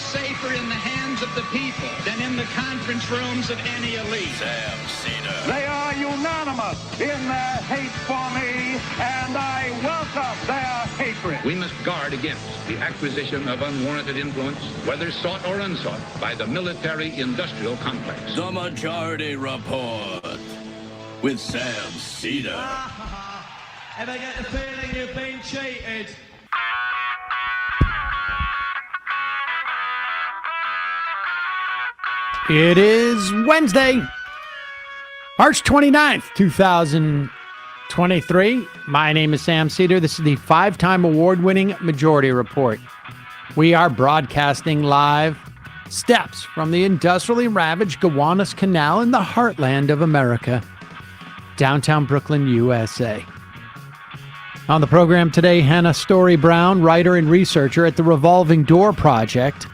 safer in the hands of the people than in the conference rooms of any elite. Sam Seder. They are unanimous in their hate for me, and I welcome their hatred. We must guard against the acquisition of unwarranted influence, whether sought or unsought, by the military-industrial complex. The Majority Report with Sam Seder. Ever get the feeling you've been cheated? It is Wednesday, March 29th, 2023. My name is Sam Seder. This is the five-time award-winning Majority Report. We are broadcasting live steps from the industrially ravaged Gowanus Canal in the heartland of America, downtown Brooklyn, USA. On the program today, Hannah Story-Brown, writer and researcher at the Revolving Door Project.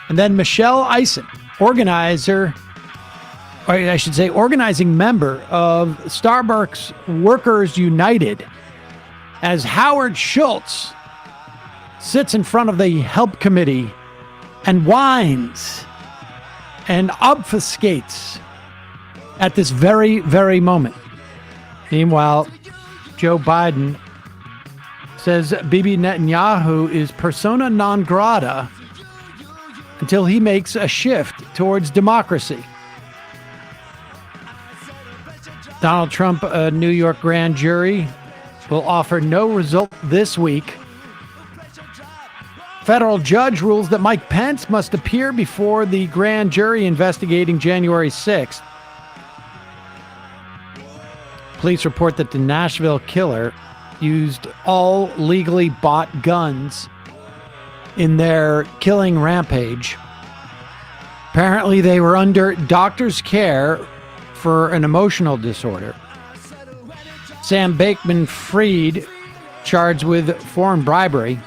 And then Michelle Eisen, organizing member of Starbucks Workers United, as Howard Schultz sits in front of the help committee and whines and obfuscates at this very, very moment. Meanwhile, Joe Biden says Bibi Netanyahu is persona non grata until he makes a shift towards democracy. Donald Trump, a New York grand jury, will offer no result this week. Federal judge rules that Mike Pence must appear before the grand jury investigating January 6th. Police report that the Nashville killer used all legally bought guns in their killing rampage. Apparently, they were under doctor's care for an emotional disorder. Sam Bankman-Fried charged with foreign bribery.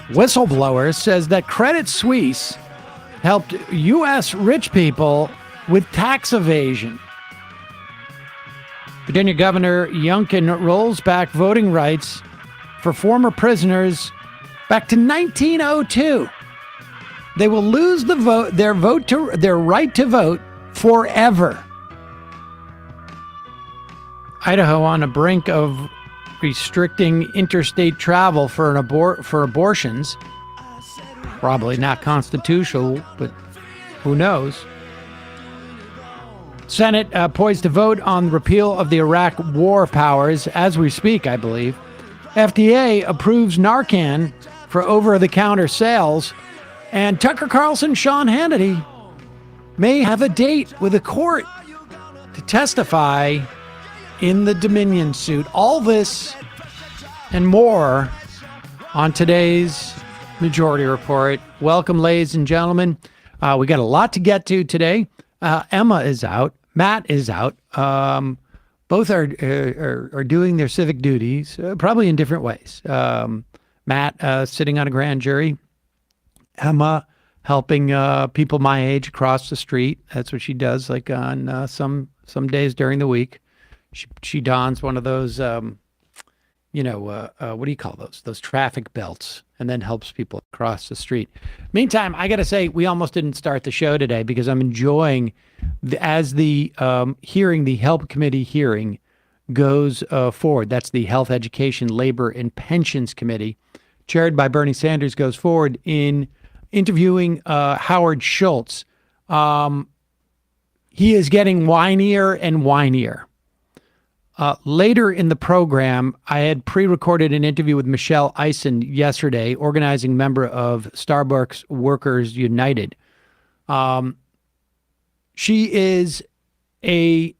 Whistleblower says that Credit Suisse helped U.S. rich people with tax evasion. Virginia Governor Youngkin rolls back voting rights for former prisoners back to 1902. They will lose their right to vote forever. Idaho on the brink of restricting interstate travel for abortions. Probably not constitutional, but who knows? Senate poised to vote on repeal of the Iraq war powers as we speak, I believe. FDA approves Narcan for over-the-counter sales. And Tucker Carlson, Sean Hannity may have a date with a court to testify in the Dominion suit. All this and more on today's Majority Report. Welcome, ladies and gentlemen. We got a lot to get to today. Emma is out. Matt is out. Both are doing their civic duties, probably in different ways. Matt sitting on a grand jury. Emma helping people my age across the street. That's what she does, like on some days during the week. She dons one of those, what do you call those? Those traffic belts, and then helps people across the street. Meantime, I got to say, we almost didn't start the show today because I'm enjoying, as the Help Committee hearing goes forward. That's the Health, Education, Labor, and Pensions Committee, chaired by Bernie Sanders, goes forward in interviewing Howard Schultz. He is getting whinier and whinier. Later in the program, I had pre-recorded an interview with Michelle Eisen yesterday, organizing member of Starbucks Workers United. She was a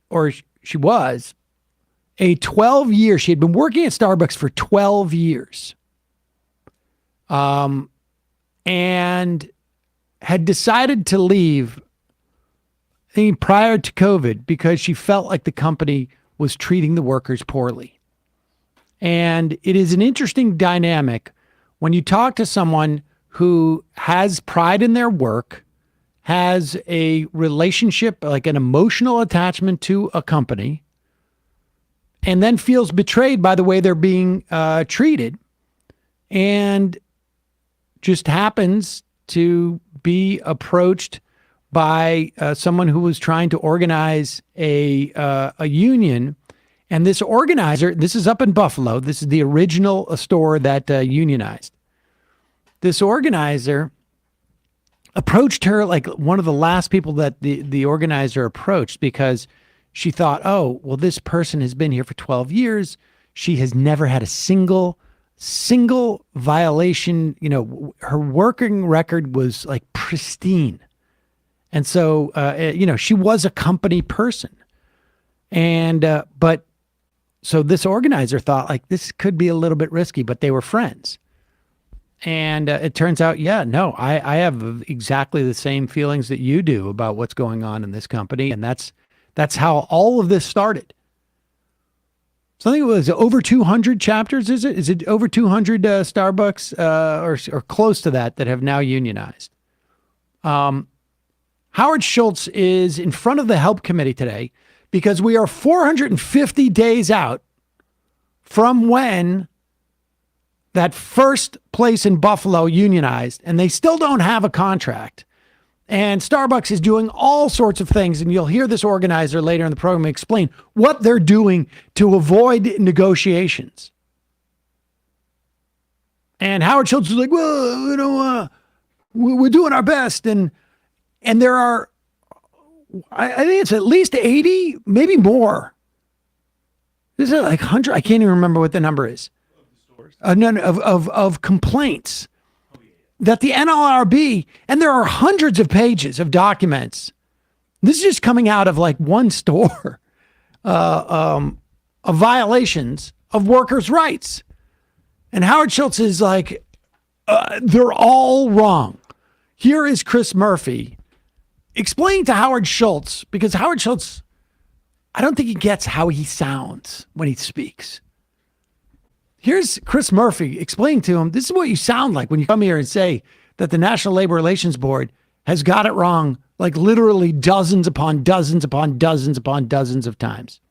12-year, she had been working at Starbucks for 12 years. And had decided to leave, I think, prior to COVID because she felt like the company was treating the workers poorly. And it is an interesting dynamic when you talk to someone who has pride in their work, has a relationship, like an emotional attachment to a company, and then feels betrayed by the way they're being treated, and just happens to be approached by someone who was trying to organize a union. And this organizer, this is up in Buffalo. This is the original store that unionized. This organizer approached her like one of the last people that the organizer approached, because she thought, oh, well, this person has been here for 12 years. She has never had a single violation. You know, her working record was like pristine. And so, she was a company person. And, so this organizer thought like this could be a little bit risky, but they were friends. And it turns out, I have exactly the same feelings that you do about what's going on in this company. And that's how all of this started. So I think it was over 200 chapters, is it? Is it over 200 Starbucks or close to that have now unionized? Howard Schultz is in front of the Help Committee today because we are 450 days out from when that first place in Buffalo unionized, and they still don't have a contract. And Starbucks is doing all sorts of things, and you'll hear this organizer later in the program explain what they're doing to avoid negotiations. And Howard Schultz is like, well, we're doing our best. And there are, I think it's at least 80, maybe more. This is like 100. I can't even remember what the number is. Of complaints that the NLRB, and there are hundreds of pages of documents. This is just coming out of like one store of violations of workers' rights. And Howard Schultz is like, they're all wrong. Here is Chris Murphy explaining to Howard Schultz, because Howard Schultz, I don't think he gets how he sounds when he speaks. Here's Chris Murphy explaining to him, this is what you sound like when you come here and say that the National Labor Relations Board has got it wrong, like literally dozens upon dozens upon dozens upon dozens of times.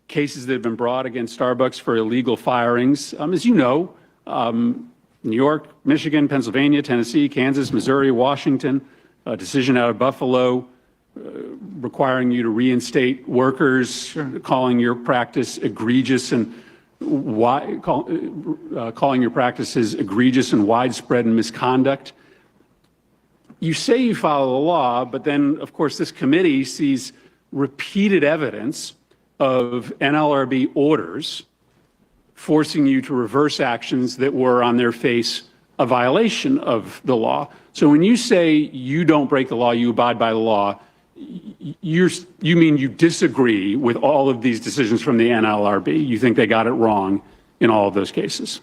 Cases that have been brought against Starbucks for illegal firings. As you know, New York, Michigan, Pennsylvania, Tennessee, Kansas, Missouri, Washington, a decision out of Buffalo, requiring you to reinstate workers, calling your practice egregious and calling your practices egregious and widespread and misconduct. You say you follow the law, but then, of course, this committee sees repeated evidence of NLRB orders forcing you to reverse actions that were on their face a violation of the law. So when you say you don't break the law, you abide by the law, you mean you disagree with all of these decisions from the NLRB? You think they got it wrong in all of those cases?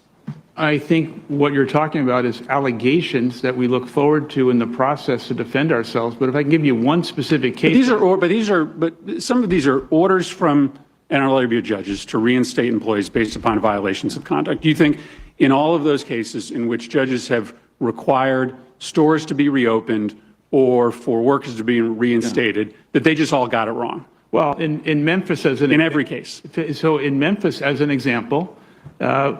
I think what you're talking about is allegations that we look forward to in the process to defend ourselves. But if I can give you one specific case, but some of these are orders from NLRB judges to reinstate employees based upon violations of conduct. Do you think in all of those cases in which judges have required stores to be reopened or for workers to be reinstated, that they just all got it wrong? Well, in Memphis, in every case. So in Memphis, as an example,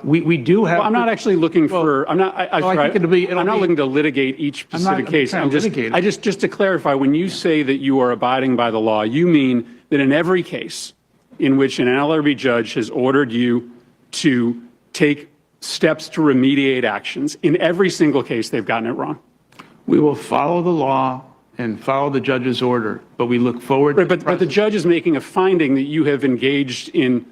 we do have. Well, I'm not actually looking for. I'm not. I'm not looking to litigate each specific case. Just to clarify, when you say that you are abiding by the law, you mean that in every case in which an NLRB judge has ordered you to take steps to remediate actions, in every single case they've gotten it wrong. We will follow the law and follow the judge's order, but we look forward to but the judge is making a finding that you have engaged in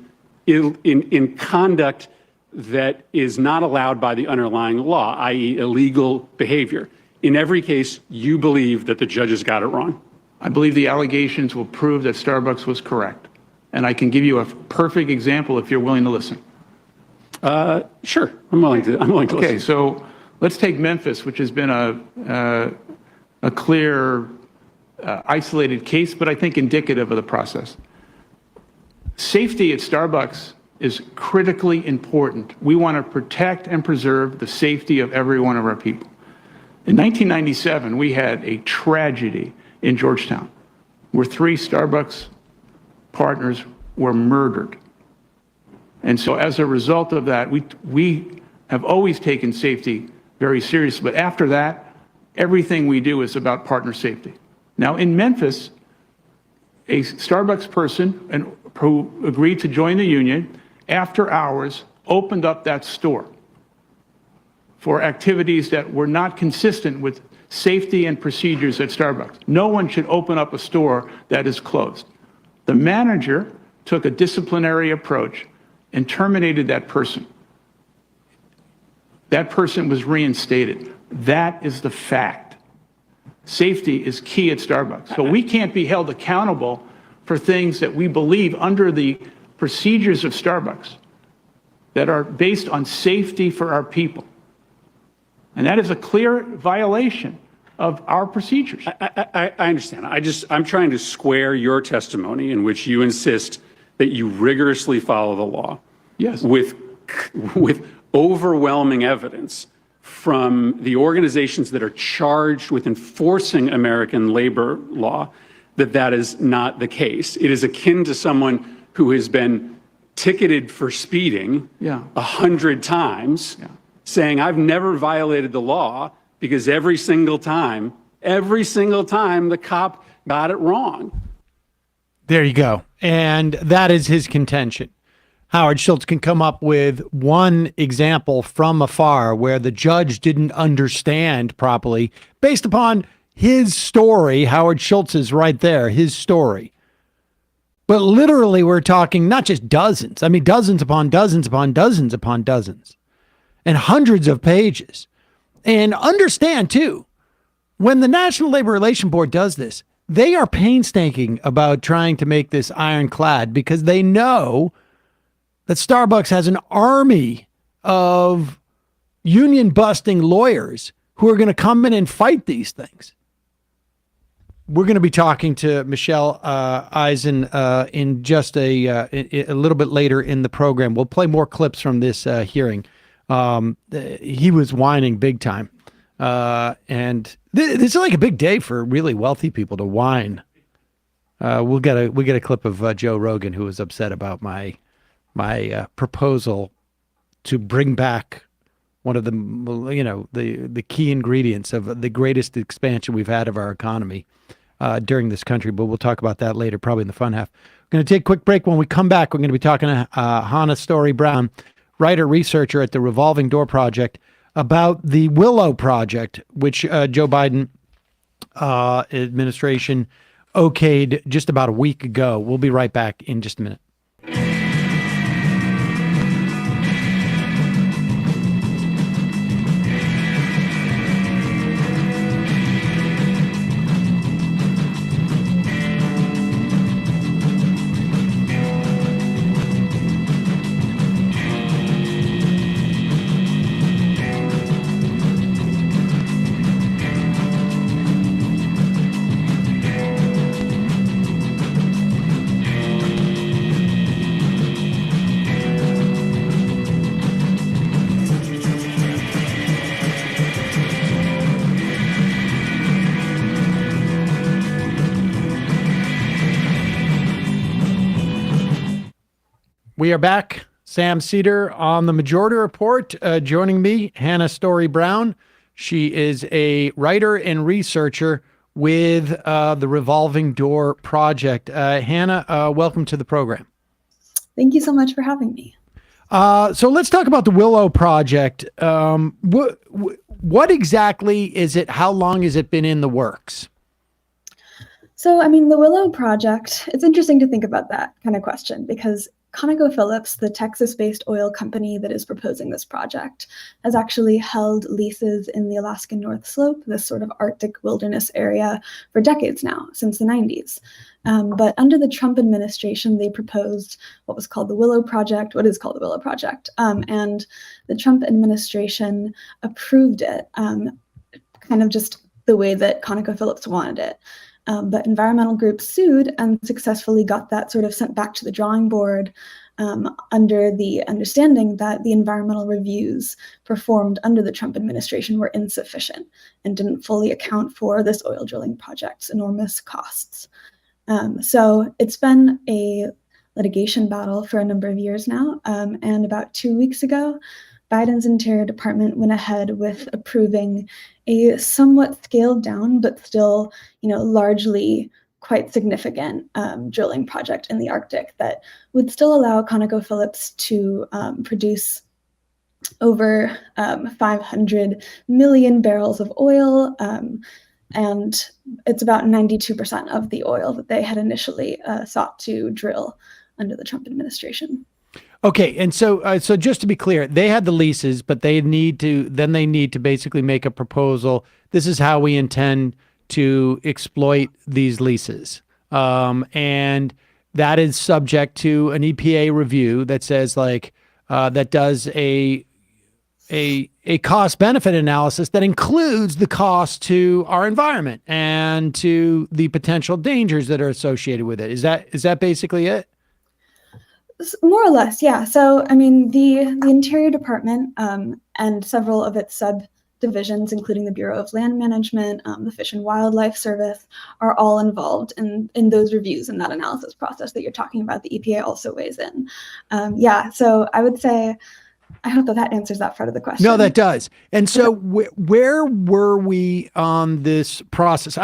conduct that is not allowed by the underlying law, i.e. illegal behavior. In every case, you believe that the judges got it wrong. I believe the allegations will prove that Starbucks was correct. And I can give you a perfect example if you're willing to listen. Sure, I'm willing to listen. Okay, so let's take Memphis, which has been a clear, isolated case, but I think indicative of the process. Safety at Starbucks is critically important. We want to protect and preserve the safety of every one of our people. In 1997, we had a tragedy in Georgetown where 3 Starbucks partners were murdered. And so as a result of that, we have always taken safety very seriously. But after that, everything we do is about partner safety. Now, in Memphis, a Starbucks person who agreed to join the union, after hours, opened up that store for activities that were not consistent with safety and procedures at Starbucks. No one should open up a store that is closed. The manager took a disciplinary approach and terminated that person. That person was reinstated. That is the fact. Safety is key at Starbucks. So we can't be held accountable for things that we believe under the procedures of Starbucks that are based on safety for our people. And that is a clear violation of our procedures. I understand. I'm trying to square your testimony in which you insist that you rigorously follow the law. Yes. With overwhelming evidence from the organizations that are charged with enforcing American labor law that is not the case. It is akin to someone who has been ticketed for speeding 100 times, saying, I've never violated the law because every single time the cop got it wrong. There you go. And that is his contention. Howard Schultz can come up with one example from afar where the judge didn't understand properly based upon his story. Howard Schultz is right there, his story. But literally, we're talking not just dozens. I mean, dozens upon dozens upon dozens upon dozens and hundreds of pages. And understand, too, when the National Labor Relations Board does this, they are painstaking about trying to make this ironclad because they know that Starbucks has an army of union-busting lawyers who are going to come in and fight these things. We're going to be talking to Michelle Eisen in just a little bit later in the program. We'll play more clips from this hearing. He was whining big time. And this is like a big day for really wealthy people to whine. We'll get a clip of Joe Rogan, who was upset about my proposal to bring back one of the key ingredients of the greatest expansion we've had of our economy during this country. But we'll talk about that later, probably in the fun half. We're going to take a quick break. When we come back, we're going to be talking to Hannah Story-Brown, writer, researcher at the Revolving Door Project, about the Willow Project, which Joe Biden administration okayed just about a week ago. We'll be right back in just a minute. We are back. Sam Seder on the Majority Report. Joining me, Hannah Story-Brown. She is a writer and researcher with the Revolving Door Project. Hannah, welcome to the program. Thank you so much for having me. So let's talk about the Willow Project. What exactly is it? How long has it been in the works? So, I mean, the Willow Project, it's interesting to think about that kind of question because ConocoPhillips, the Texas-based oil company that is proposing this project, has actually held leases in the Alaskan North Slope, this sort of Arctic wilderness area, for decades now, since the 90s. But under the Trump administration, they proposed what was called the Willow Project, what is called the Willow Project. And the Trump administration approved it, kind of just the way that ConocoPhillips wanted it. But environmental groups sued and successfully got that sort of sent back to the drawing board under the understanding that the environmental reviews performed under the Trump administration were insufficient and didn't fully account for this oil drilling project's enormous costs. So it's been a litigation battle for a number of years now. And about 2 weeks ago, Biden's Interior Department went ahead with approving a somewhat scaled down, but still, largely quite significant drilling project in the Arctic that would still allow ConocoPhillips to produce over 500 million barrels of oil, and it's about 92% of the oil that they had initially sought to drill under the Trump administration. Okay, and so just to be clear, they had the leases, but they need to basically make a proposal. This is how we intend to exploit these leases, and that is subject to an EPA review that says that does a cost benefit analysis that includes the cost to our environment and to the potential dangers that are associated with it. Is that basically it? More or less, yeah. So, I mean, the Interior Department and several of its subdivisions, including the Bureau of Land Management, the Fish and Wildlife Service, are all involved in those reviews and that analysis process that you're talking about. The EPA also weighs in. So I would say, I hope that answers that part of the question. No, that does. And so where were we on this process?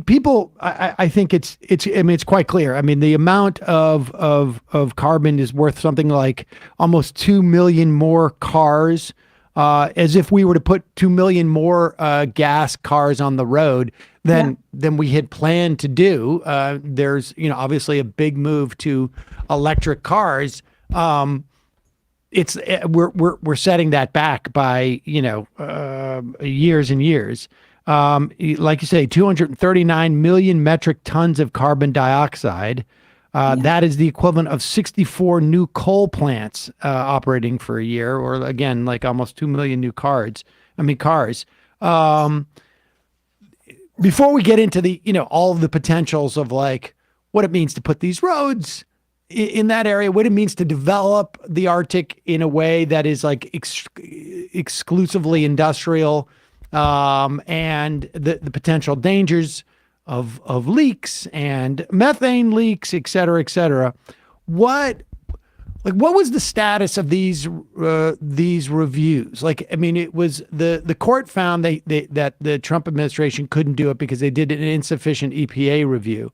People, I think it's quite clear. I mean, the amount of carbon is worth something like almost 2 million more cars, as if we were to put 2 million more gas cars on the road than we had planned to do. There's, obviously a big move to electric cars. We're setting that back by years and years. Like you say, 239 million metric tons of carbon dioxide. That is the equivalent of 64 new coal plants operating for a year, or again, like almost 2 million new cars. Before we get into the all of the potentials of like what it means to put these roads in that area, what it means to develop the Arctic in a way that is like exclusively industrial, and the potential dangers of leaks and methane leaks, et cetera, et cetera. What was the status of these reviews? It was the court found that the Trump administration couldn't do it because they did an insufficient EPA review.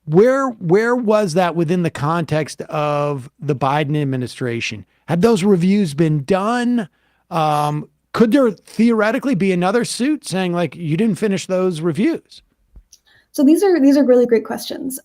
Where was that within the context of the Biden administration? Had those reviews been done? Could there theoretically be another suit saying like you didn't finish those reviews? So these are really great questions.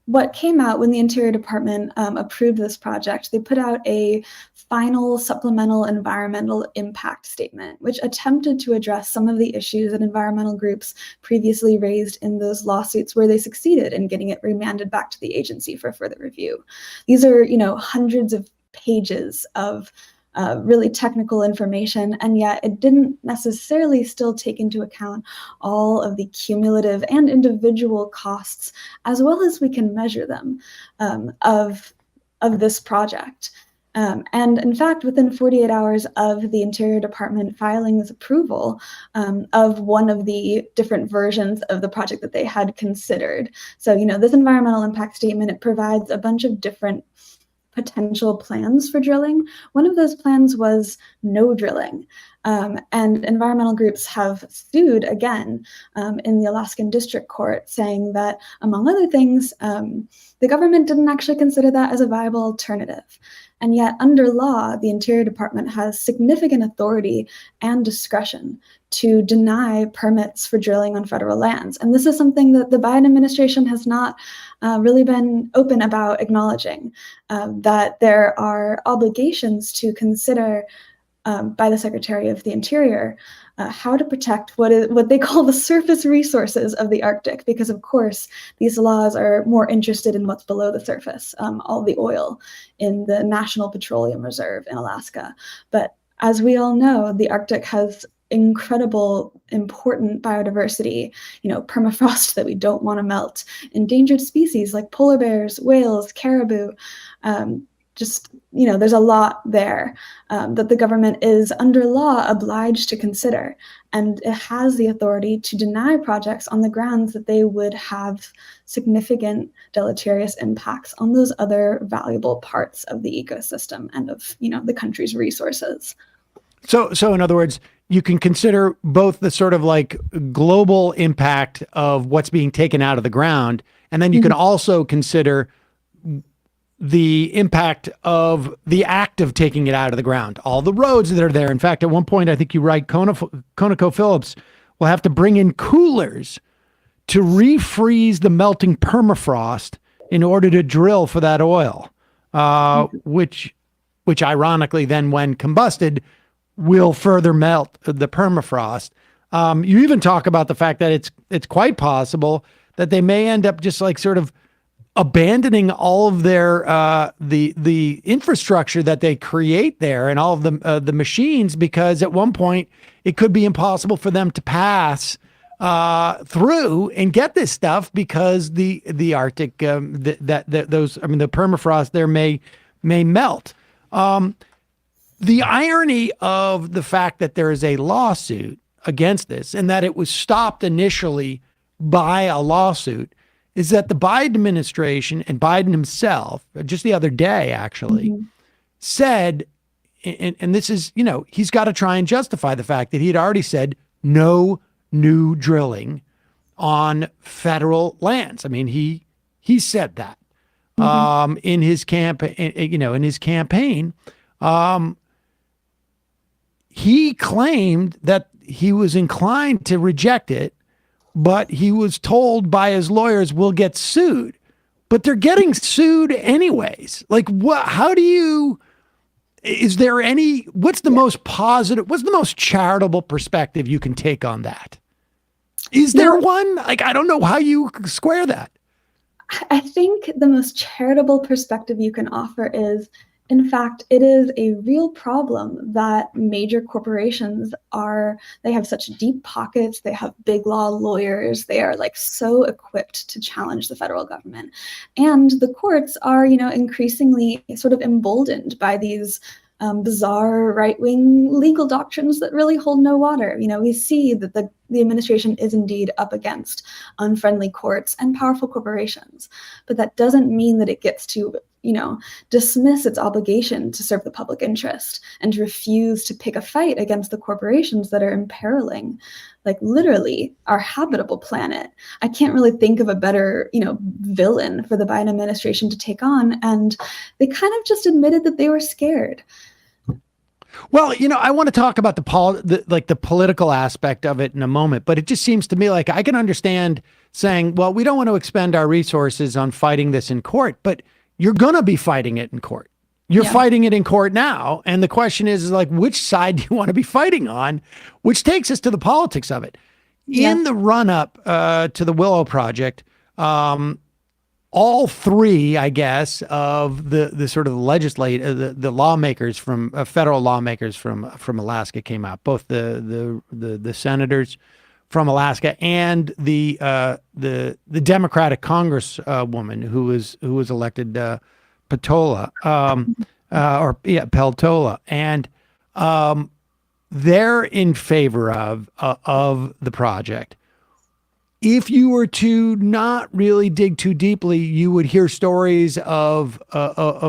What came out when the Interior Department approved this project, they put out a final supplemental environmental impact statement, which attempted to address some of the issues that environmental groups previously raised in those lawsuits where they succeeded in getting it remanded back to the agency for further review. These are, hundreds of pages of really technical information, and yet it didn't necessarily still take into account all of the cumulative and individual costs, as well as we can measure them, of this project. And in fact, within 48 hours of the Interior Department filing this approval of one of the different versions of the project that they had considered. So, this environmental impact statement, it provides a bunch of different potential plans for drilling. One of those plans was no drilling. And environmental groups have sued again in the Alaskan District Court, saying that, among other things, the government didn't actually consider that as a viable alternative. And yet, under law, the Interior Department has significant authority and discretion to deny permits for drilling on federal lands. And this is something that the Biden administration has not really been open about acknowledging, that there are obligations to consider by the Secretary of the Interior how to protect what they call the surface resources of the Arctic, because of course these laws are more interested in what's below the surface, all the oil in the National Petroleum Reserve in Alaska. But as we all know, the Arctic has incredible, important biodiversity, permafrost that we don't want to melt, endangered species like polar bears, whales, caribou, and just, there's a lot there that the government is under law obliged to consider. And it has the authority to deny projects on the grounds that they would have significant deleterious impacts on those other valuable parts of the ecosystem and of, the country's resources. So in other words, you can consider both the sort of like global impact of what's being taken out of the ground, and then you can also consider the impact of the act of taking it out of the ground, all the roads that are there. In fact, at one point, I think you write ConocoPhillips will have to bring in coolers to refreeze the melting permafrost in order to drill for that oil, which ironically then when combusted will further melt the permafrost. You even talk about the fact that it's quite possible that they may end up just like sort of abandoning all of their the infrastructure that they create there and all of the machines, because at one point it could be impossible for them to pass through and get this stuff because the Arctic the permafrost there may melt. The irony of the fact that there is a lawsuit against this and that it was stopped initially by a lawsuit is that the Biden administration and Biden himself, just the other day actually, said, and this is, he's got to try and justify the fact that he had already said no new drilling on federal lands. I mean, he said that in his campaign. He claimed that he was inclined to reject it, but he was told by his lawyers, we'll get sued. But they're getting sued anyways. Like, what's the most positive, what's the most charitable perspective you can take on that? Is there one? Like, I don't know how you square that. I think the most charitable perspective you can offer is, in fact, it is a real problem that major corporations they have such deep pockets, they have big law lawyers, they are like so equipped to challenge the federal government. And the courts are, increasingly sort of emboldened by these bizarre right-wing legal doctrines that really hold no water. We see that the administration is indeed up against unfriendly courts and powerful corporations, but that doesn't mean that it gets to dismiss its obligation to serve the public interest and to refuse to pick a fight against the corporations that are imperiling, like literally, our habitable planet. I can't really think of a better, villain for the Biden administration to take on. And they kind of just admitted that they were scared. Well, I want to talk about the political aspect of it in a moment, but it just seems to me like I can understand saying, well, we don't want to expend our resources on fighting this in court, but you're going to be fighting it in court. You're fighting it in court now. And the question is like, which side do you want to be fighting on? Which takes us to the politics of it. In the run up to the Willow Project, all three, I guess, of the sort of the lawmakers from federal lawmakers from Alaska came out, both the senators from Alaska and the Democratic Congresswoman who was elected Peltola, Peltola, and they're in favor of the project. If you were to not really dig too deeply, you would hear stories of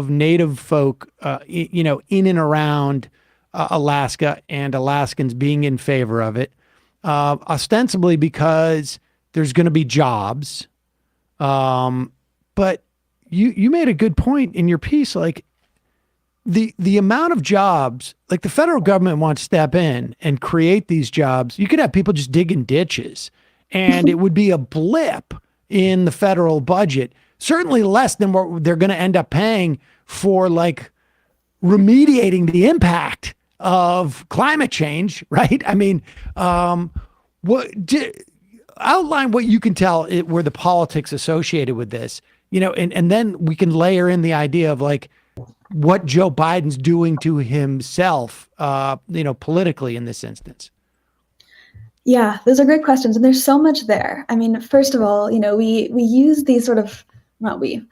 Native folk, in and around Alaska, and Alaskans being in favor of it. Ostensibly because there's going to be jobs. But you made a good point in your piece. Like the amount of jobs, like the federal government wants to step in and create these jobs. You could have people just digging ditches and it would be a blip in the federal budget, certainly less than what they're going to end up paying for like remediating the impact of climate change, right? I mean, outline what you can tell were the politics associated with this, and then we can layer in the idea of like what Joe Biden's doing to himself, politically in this instance. Yeah, those are great questions. And there's so much there. I mean, first of all, we use these sort of not we,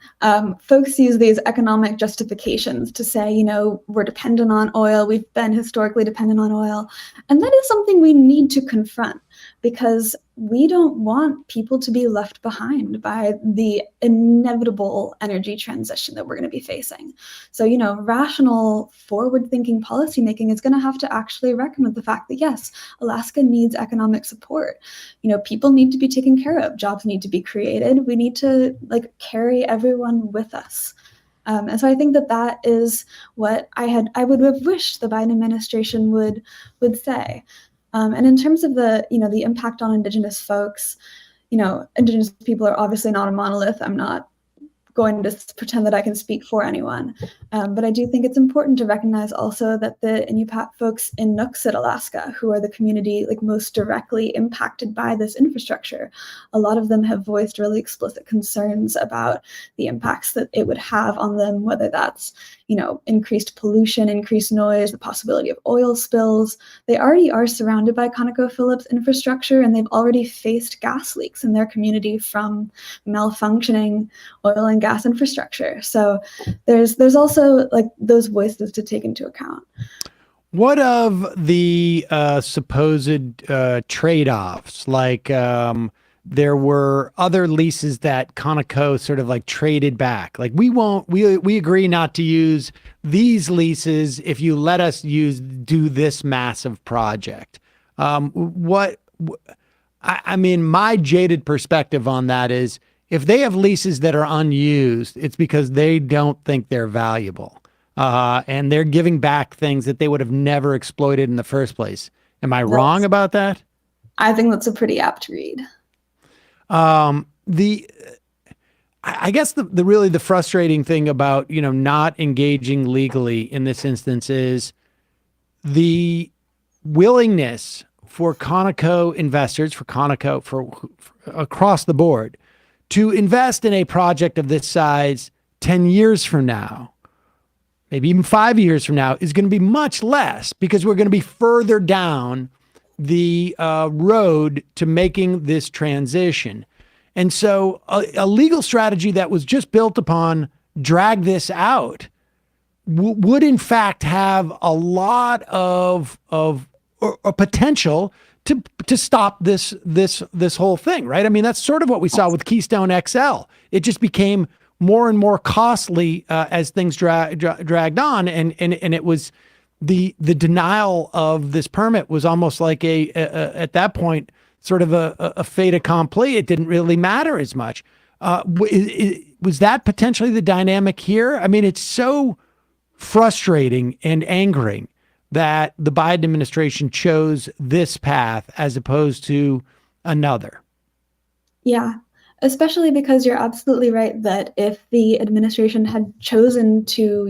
folks use these economic justifications to say, we're dependent on oil, we've been historically dependent on oil. And that is something we need to confront, because we don't want people to be left behind by the inevitable energy transition that we're going to be facing. So, rational, forward-thinking policymaking is going to have to actually reckon with the fact that, yes, Alaska needs economic support. People need to be taken care of. Jobs need to be created. We need to carry everyone with us. And so I think that is what I would have wished the Biden administration would say. And in terms of the impact on Indigenous folks, Indigenous people are obviously not a monolith. I'm not going to pretend that I can speak for anyone. But I do think it's important to recognize also that the Inupiat folks in Nuiqsut, Alaska, who are the community most directly impacted by this infrastructure, a lot of them have voiced really explicit concerns about the impacts that it would have on them, whether that's increased pollution, increased noise, the possibility of oil spills. They already are surrounded by ConocoPhillips infrastructure, and they've already faced gas leaks in their community from malfunctioning oil and gas infrastructure. So there's also those voices to take into account. What of the supposed trade-offs? There were other leases that Conoco sort of traded back. We agree not to use these leases if you let us do this massive project. My jaded perspective on that is, if they have leases that are unused, it's because they don't think they're valuable. And they're giving back things that they would have never exploited in the first place. Am I wrong about that? I think that's a pretty apt read. I guess the frustrating thing about, not engaging legally in this instance is the willingness for Conoco investors, for across the board, to invest in a project of this size 10 years from now, maybe even 5 years from now, is going to be much less, because we're going to be further down the road to making this transition. And so a legal strategy that was just built upon drag this out would in fact have a lot of potential to stop this whole thing, right? I mean, that's sort of what we saw with Keystone XL. It just became more and more costly as things dragged on, and it was the denial of this permit was almost like at that point sort of a fait accompli. It didn't really matter as much. Was that potentially the dynamic here? I mean, it's so frustrating and angering that the Biden administration chose this path as opposed to another. Yeah, especially because you're absolutely right that if the administration had chosen to,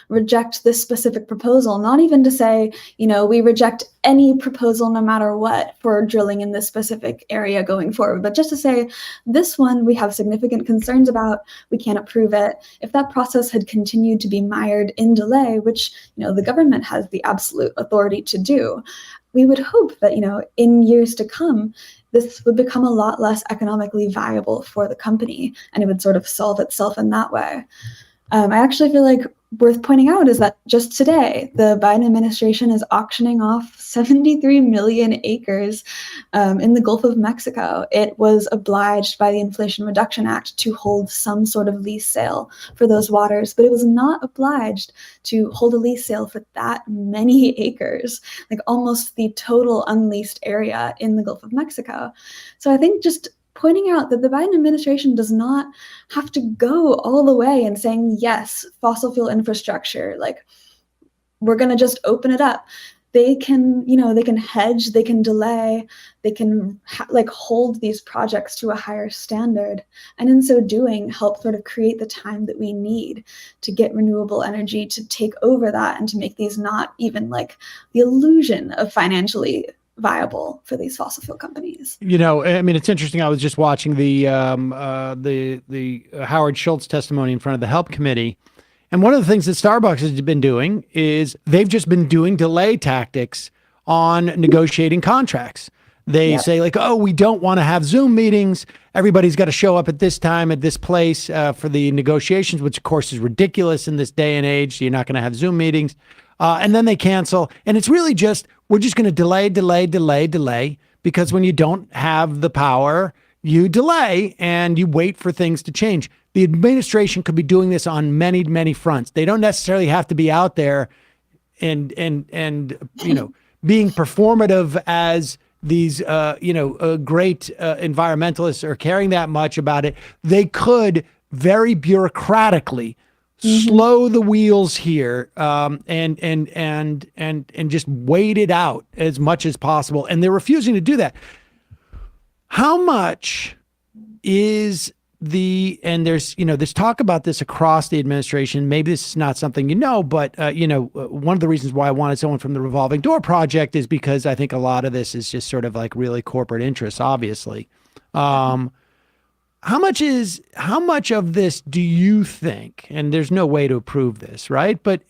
reject this specific proposal, not even to say, we reject any proposal no matter what for drilling in this specific area going forward, but just to say, this one we have significant concerns about, we can't approve it. If that process had continued to be mired in delay, which, the government has the absolute authority to do, we would hope that, in years to come, this would become a lot less economically viable for the company, and it would sort of solve itself in that way. I actually feel like worth pointing out is that just today, the Biden administration is auctioning off 73 million acres in the Gulf of Mexico. It was obliged by the Inflation Reduction Act to hold some sort of lease sale for those waters, but it was not obliged to hold a lease sale for that many acres, like almost the total unleased area in the Gulf of Mexico. So I think just pointing out that the Biden administration does not have to go all the way and saying, yes, fossil fuel infrastructure, we're going to just open it up. They can, they can hedge, they can delay, they can hold these projects to a higher standard. And in so doing, help sort of create the time that we need to get renewable energy to take over that and to make these not even the illusion of financially viable for these fossil fuel companies. I mean, it's interesting. I was just watching the Howard Schultz testimony in front of the Help Committee, and one of the things that Starbucks has been doing is they've just been doing delay tactics on negotiating contracts. They say like, oh, we don't want to have Zoom meetings. Everybody's got to show up at this time, at this place for the negotiations, which of course is ridiculous in this day and age. You're not going to have Zoom meetings. And then they cancel. And it's really just, we're just going to delay, because when you don't have the power, you delay and you wait for things to change. The administration could be doing this on many, many fronts. They don't necessarily have to be out there and being performative as these, great environmentalists are caring that much about it. They could very bureaucratically slow the wheels here and just wait it out as much as possible. And they're refusing to do that. How much is and there's talk about this across the administration. Maybe this is not something but one of the reasons why I wanted someone from the Revolving Door Project is because I think a lot of this is just sort of like really corporate interests, obviously. How much of this do you think, and there's no way to prove this, right? But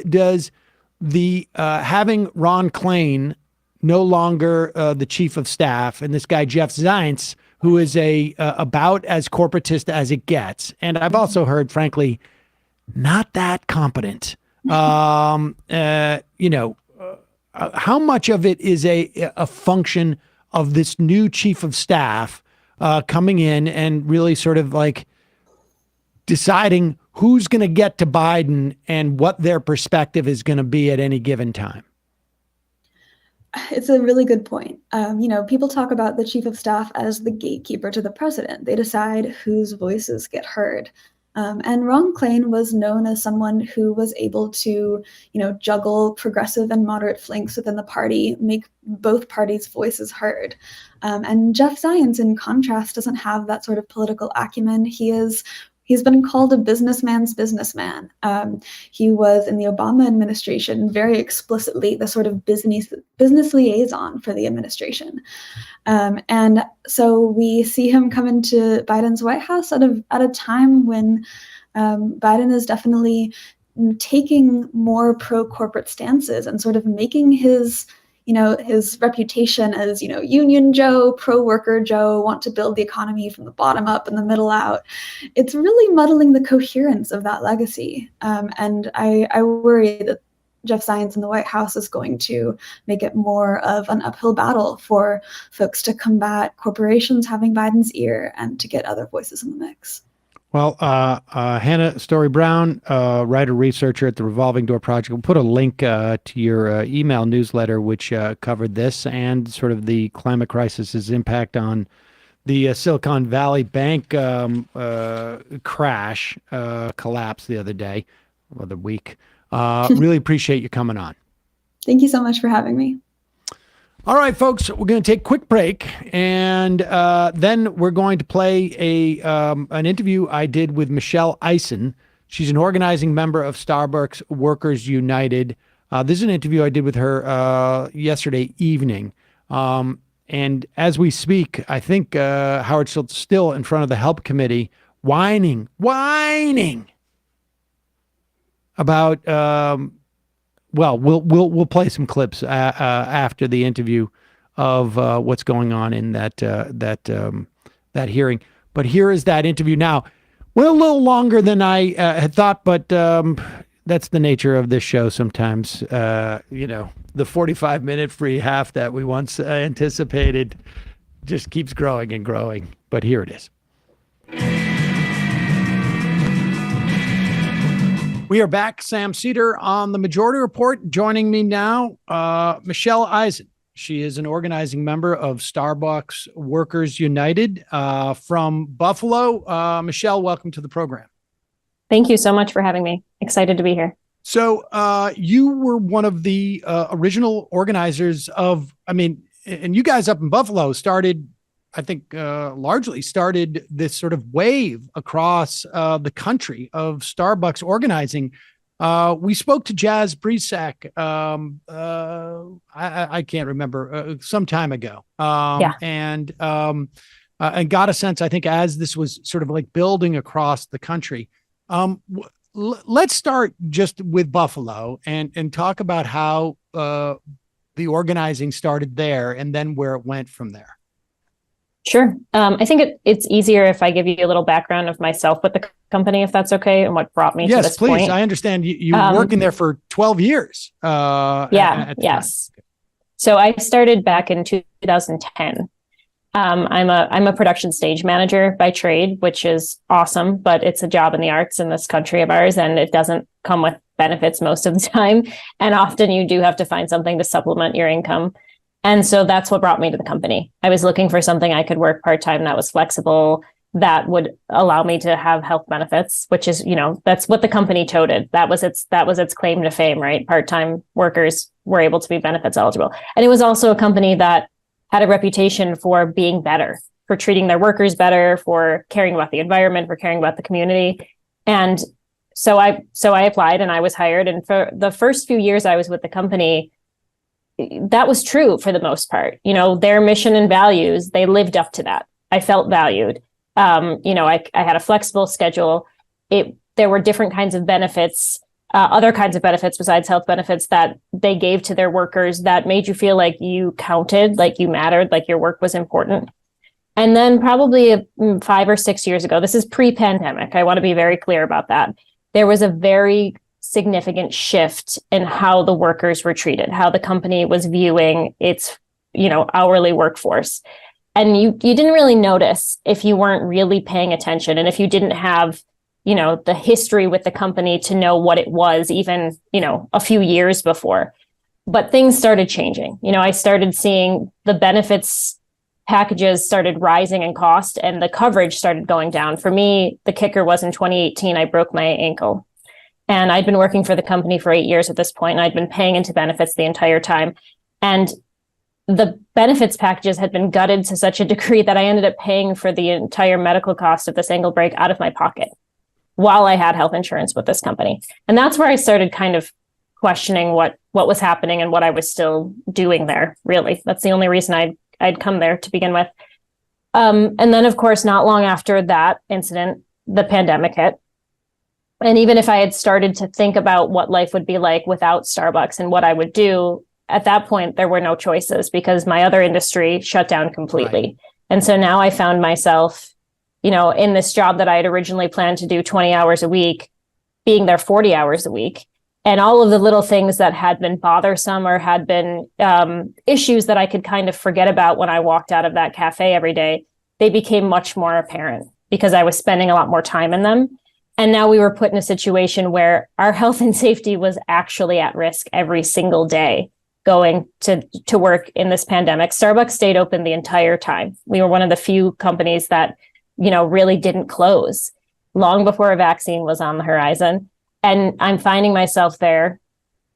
does the having Ron Klain no longer the chief of staff and this guy, Jeff Zients, who is about as corporatist as it gets. And I've also heard, frankly, not that competent. How much of it is a function of this new chief of staff coming in and really sort of like deciding who's going to get to Biden and what their perspective is going to be at any given time? It's a really good point. People talk about the chief of staff as the gatekeeper to the president. They decide whose voices get heard. And Ron Klain was known as someone who was able to, juggle progressive and moderate flanks within the party, make both parties' voices heard. And Jeff Zients, in contrast, doesn't have that sort of political acumen. He's been called a businessman's businessman. He was in the Obama administration very explicitly the sort of business liaison for the administration. And so we see him come into Biden's White House at a time when Biden is definitely taking more pro-corporate stances and sort of making his reputation as, Union Joe, pro-worker Joe, want to build the economy from the bottom up and the middle out. It's really muddling the coherence of that legacy. And I worry that Jeff Zients in the White House is going to make it more of an uphill battle for folks to combat corporations having Biden's ear and to get other voices in the mix. Well, Hannah Story-Brown, writer, researcher at the Revolving Door Project, we'll put a link to your email newsletter, which covered this and sort of the climate crisis's impact on the Silicon Valley Bank collapse the other week. Really appreciate you coming on. Thank you so much for having me. All right, folks, we're going to take a quick break, and then we're going to play an interview I did with Michelle Eisen. She's an organizing member of Starbucks Workers United. This is an interview I did with her yesterday evening. And as we speak, I think Howard Schultz is still in front of the Help Committee whining about well, we'll play some clips after the interview of what's going on in that hearing. But here is that interview now. Well, a little longer than I had thought, but that's the nature of this show sometimes. The 45-minute free half that we once anticipated just keeps growing and growing. But here it is. We are back. Sam Seder on the Majority Report. Joining me now, Michelle Eisen. She is an organizing member of Starbucks Workers United from Buffalo. Michelle, welcome to the program. Thank you so much for having me. Excited to be here. So you were one of the original organizers and you guys up in Buffalo started, I think, largely started this sort of wave across the country of Starbucks organizing. We spoke to Jazz Bresack, I can't remember, some time ago. And got a sense, I think, as this was sort of like building across the country. Let's start just with Buffalo and talk about how the organizing started there and then where it went from there. Sure. I think it's easier if I give you a little background of myself with the company, if that's okay, and what brought me to this point. Yes, please. I understand you were working there for 12 years. Yes. So I started back in 2010. I'm a production stage manager by trade, which is awesome, but it's a job in the arts in this country of ours, and it doesn't come with benefits most of the time. And often you do have to find something to supplement your income. And so that's what brought me to the company. I was looking for something I could work part-time that was flexible, that would allow me to have health benefits, which is, that's what the company touted. That was its claim to fame, right? Part-time workers were able to be benefits eligible. And it was also a company that had a reputation for being better, for treating their workers better, for caring about the environment, for caring about the community. And so I applied and I was hired. And for the first few years I was with the company, that was true for the most part. Their mission and values, they lived up to that. I felt valued. I had a flexible schedule. There were different kinds of benefits, other kinds of benefits besides health benefits that they gave to their workers that made you feel like you counted, like you mattered, like your work was important. And then probably 5 or 6 years ago, this is pre-pandemic, I want to be very clear about that, there was a very significant shift in how the workers were treated, how the company was viewing its, hourly workforce. And you didn't really notice if you weren't really paying attention. And if you didn't have, the history with the company to know what it was, even, a few years before. But things started changing. I started seeing the benefits packages started rising in cost and the coverage started going down. For me, the kicker was in 2018, I broke my ankle. And I'd been working for the company for 8 years at this point, and I'd been paying into benefits the entire time. And the benefits packages had been gutted to such a degree that I ended up paying for the entire medical cost of this ankle break out of my pocket while I had health insurance with this company. And that's where I started kind of questioning what was happening and what I was still doing there, really. That's the only reason I'd come there to begin with. And then, of course, not long after that incident, the pandemic hit. And even if I had started to think about what life would be like without Starbucks and what I would do, at that point, there were no choices because my other industry shut down completely. Right. And so now I found myself, in this job that I had originally planned to do 20 hours a week, being there 40 hours a week. And all of the little things that had been bothersome or had been issues that I could kind of forget about when I walked out of that cafe every day, they became much more apparent because I was spending a lot more time in them. And now we were put in a situation where our health and safety was actually at risk every single day going to work in this pandemic. Starbucks stayed open the entire time. We were one of the few companies that, really didn't close long before a vaccine was on the horizon. And I'm finding myself there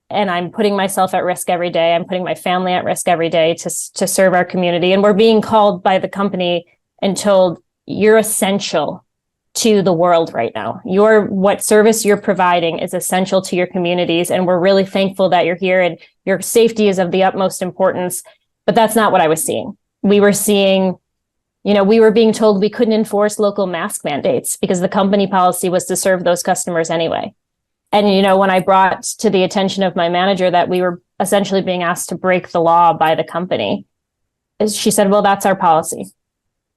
and I'm putting myself at risk every day. I'm putting my family at risk every day to serve our community. And we're being called by the company and told, you're essential to the world right now. What service you're providing is essential to your communities. And we're really thankful that you're here and your safety is of the utmost importance. But that's not what I was seeing. We were seeing, we were being told we couldn't enforce local mask mandates because the company policy was to serve those customers anyway. And, when I brought to the attention of my manager that we were essentially being asked to break the law by the company, she said, well, that's our policy.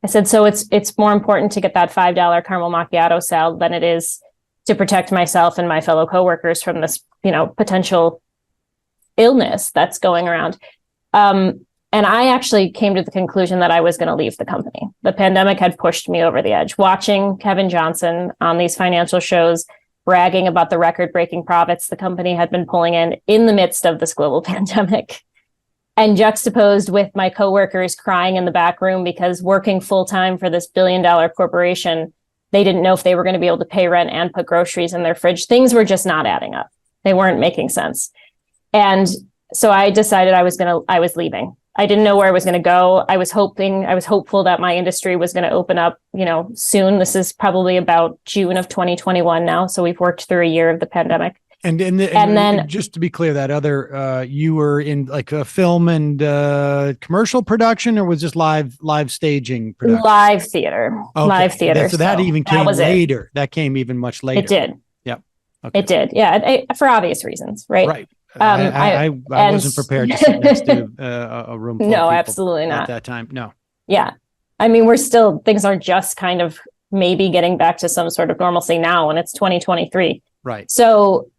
I said, so it's more important to get that $5 caramel macchiato sale than it is to protect myself and my fellow coworkers from this, potential illness that's going around. And I actually came to the conclusion that I was going to leave the company. The pandemic had pushed me over the edge. Watching Kevin Johnson on these financial shows bragging about the record-breaking profits the company had been pulling in the midst of this global pandemic. And juxtaposed with my coworkers crying in the back room because working full-time for this billion-dollar corporation, they didn't know if they were going to be able to pay rent and put groceries in their fridge. Things were just not adding up. They weren't making sense. And so I decided I was leaving. I didn't know where I was going to go. I was hopeful that my industry was going to open up, soon. This is probably about June of 2021 now. So we've worked through a year of the pandemic. And then just to be clear, that other you were in like a film and commercial production, or was just live staging production? Live theater. Okay. Live theater. So that even came later. That came even much later. It did. Yep. Okay. It did. Yeah. For obvious reasons, right? Right. I wasn't prepared to sit next to a room full of people absolutely not at that time. No. Yeah. I mean, things are just kind of maybe getting back to some sort of normalcy now, and it's 2023. Right. So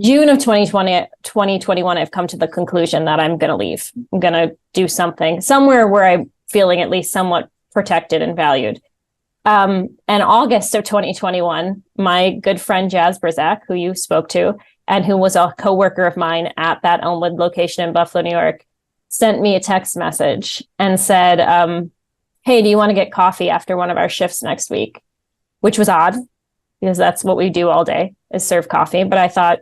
June of 2021, I've come to the conclusion that I'm going to leave. I'm going to do something somewhere where I'm feeling at least somewhat protected and valued. And August of 2021, my good friend Jazz Brzak, who you spoke to, and who was a coworker of mine at that Elmwood location in Buffalo, New York, sent me a text message and said, hey, do you want to get coffee after one of our shifts next week? Which was odd, because that's what we do all day, is serve coffee. But I thought,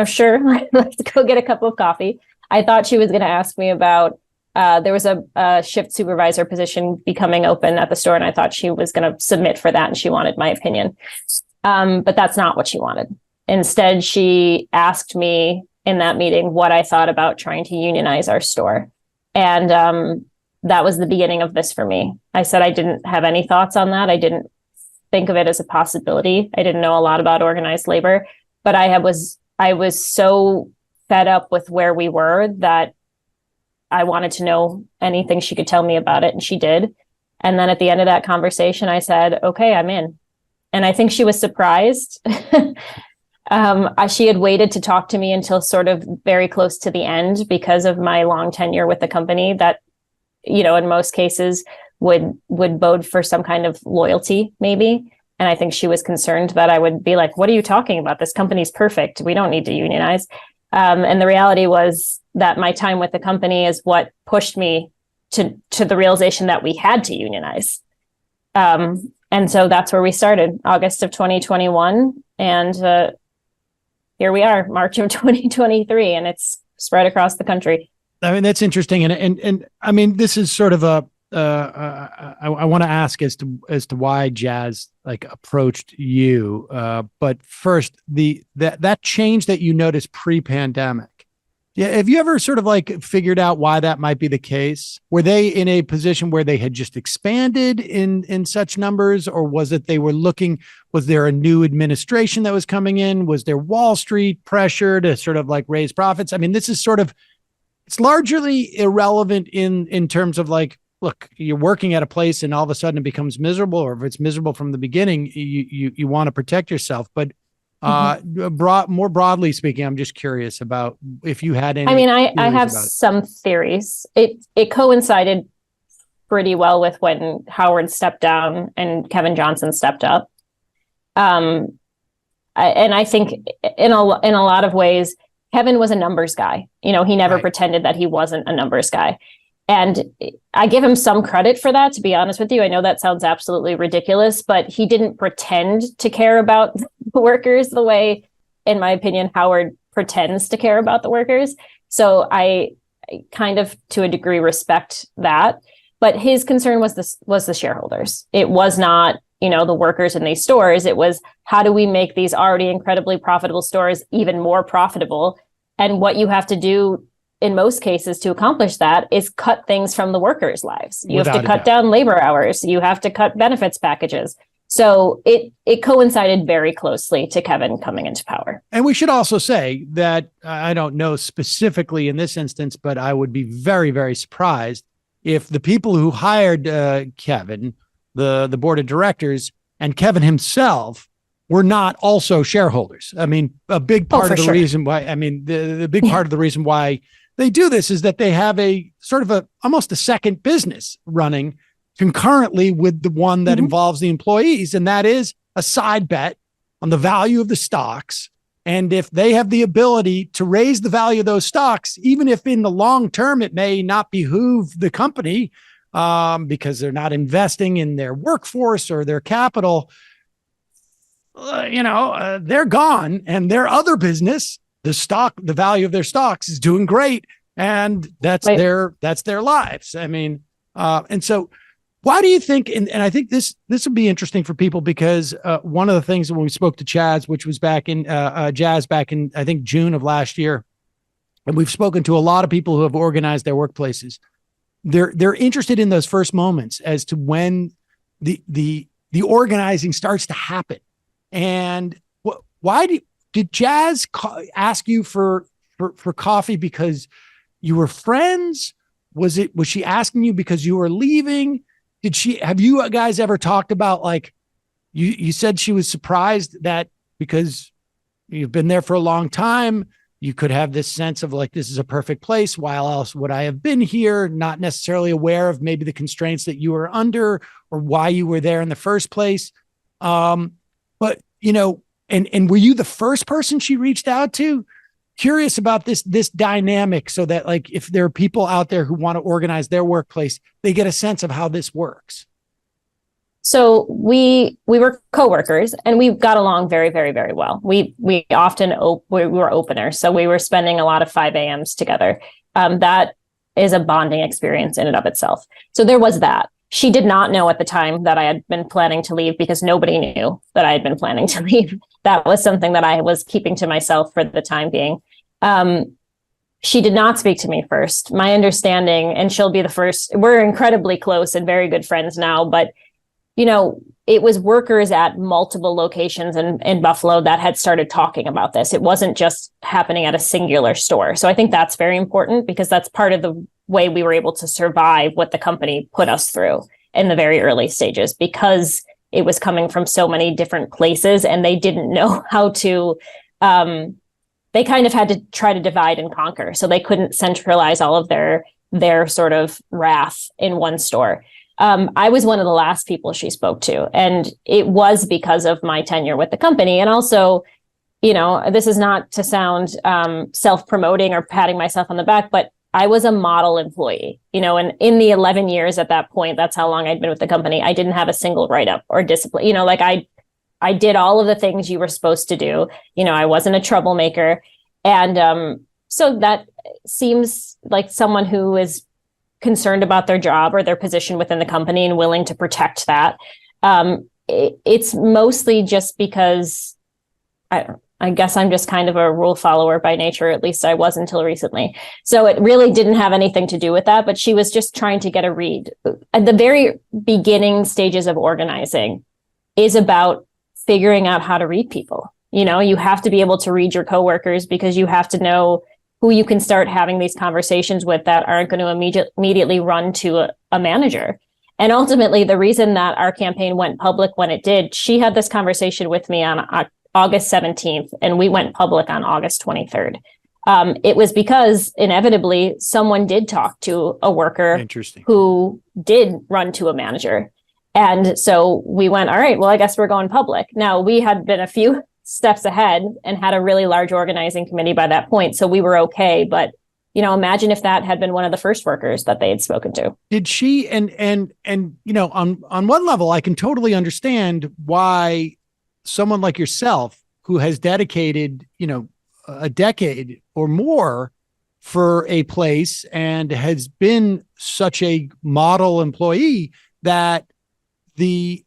sure, let's go get a cup of coffee. I thought she was going to ask me about, there was a shift supervisor position becoming open at the store, and I thought she was going to submit for that, and she wanted my opinion. But that's not what she wanted. Instead, she asked me in that meeting what I thought about trying to unionize our store. And that was the beginning of this for me. I said I didn't have any thoughts on that. I didn't think of it as a possibility. I didn't know a lot about organized labor, but I was so fed up with where we were that I wanted to know anything she could tell me about it, and she did. And then at the end of that conversation, I said, okay, I'm in. And I think she was surprised. She had waited to talk to me until sort of very close to the end because of my long tenure with the company that, in most cases would bode for some kind of loyalty, maybe. And I think she was concerned that I would be like, what are you talking about? This company's perfect. We don't need to unionize. And the reality was that my time with the company is what pushed me to the realization that we had to unionize. And so that's where we started, August of 2021. And here we are, March of 2023, and it's spread across the country. I mean, that's interesting. And I mean, this is sort of I want to ask as to why Jazz approached you. But first, that change that you noticed pre-pandemic. Yeah. Have you ever sort of figured out why that might be the case? Were they in a position where they had just expanded in such numbers, or was it they were looking, was there a new administration that was coming in? Was there Wall Street pressure to sort of raise profits? I mean, this is sort of, it's largely irrelevant in terms of look, you're working at a place and all of a sudden it becomes miserable, or if it's miserable from the beginning, you want to protect yourself. But more broadly speaking, I'm just curious about if you had any. I mean, I have some theories. It coincided pretty well with when Howard stepped down and Kevin Johnson stepped up. And I think in a lot of ways, Kevin was a numbers guy. He never pretended that he wasn't a numbers guy. And I give him some credit for that, to be honest with you. I know that sounds absolutely ridiculous, but he didn't pretend to care about the workers the way, in my opinion, Howard pretends to care about the workers. So I kind of, to a degree, respect that. But his concern was the shareholders. It was not, the workers in these stores. It was, how do we make these already incredibly profitable stores even more profitable? And what you have to do in most cases to accomplish that is cut things from the workers' lives. You have to cut down labor hours. You have to cut benefits packages. So it coincided very closely to Kevin coming into power. And we should also say that I don't know specifically in this instance, but I would be very, very surprised if the people who hired Kevin, the board of directors, and Kevin himself were not also shareholders. I mean, a big part of the reason why, the big part of the reason why they do this is that they have a sort of almost a second business running concurrently with the one that involves the employees. And that is a side bet on the value of the stocks. And if they have the ability to raise the value of those stocks, even if in the long term, it may not behoove the company because they're not investing in their workforce or their capital, they're gone, and their other business, the value of their stocks is doing great. And that's their lives. I mean, and so why do you think, and I think this would be interesting for people, because one of the things when we spoke to Chaz, which was Jazz back in, I think, June of last year, and we've spoken to a lot of people who have organized their workplaces. They're interested in those first moments as to when the organizing starts to happen. And why did Jazz ask you for for coffee because you were friends? Was she asking you because you were leaving? Have you guys ever talked about, like, you said she was surprised that because you've been there for a long time, you could have this sense of like, this is a perfect place. Why else would I have been here? Not necessarily aware of maybe the constraints that you were under or why you were there in the first place. But, you know, and were you the first person she reached out to? Curious about this dynamic, so that, like, if there are people out there who want to organize their workplace, they get a sense of how this works. So we were coworkers, and we got along very, very, very well. We often we were openers, so we were spending a lot of 5 a.m.s together. That is a bonding experience in and of itself. So there was that. She did not know at the time that I had been planning to leave, because nobody knew that I had been planning to leave. That was something that I was keeping to myself for the time being. She did not speak to me first. My understanding, and she'll be the first, we're incredibly close and very good friends now, but you know, it was workers at multiple locations in Buffalo that had started talking about this. It wasn't just happening at a singular store. So I think that's very important, because that's part of the way we were able to survive what the company put us through in the very early stages, because it was coming from so many different places and they didn't know how to, they kind of had to try to divide and conquer. So they couldn't centralize all of their sort of wrath in one store. I was one of the last people she spoke to, and it was because of my tenure with the company. And also, you know, this is not to sound self-promoting or patting myself on the back, but I was a model employee, you know, and in the 11 years at that point, that's how long I'd been with the company, I didn't have a single write-up or discipline. You know, like I did all of the things you were supposed to do. You know, I wasn't a troublemaker. And so that seems like someone who is concerned about their job or their position within the company and willing to protect that. It's mostly just because I guess I'm just kind of a rule follower by nature. At least I was until recently. So it really didn't have anything to do with that, but she was just trying to get a read. At the very beginning stages of organizing is about figuring out how to read people. You know, you have to be able to read your coworkers, because you have to know who you can start having these conversations with that aren't going to immediately run to a manager. And ultimately, the reason that our campaign went public when it did, she had this conversation with me on August 17th, and we went public on August 23rd. It was because inevitably someone did talk to a worker who did run to a manager. And so we went, all right, well, I guess we're going public. Now, we had been a few steps ahead and had a really large organizing committee by that point. So we were okay. But, you know, imagine if that had been one of the first workers that they had spoken to. Did she, and you know, on one level, I can totally understand why someone like yourself, who has dedicated, you know, a decade or more for a place and has been such a model employee, that the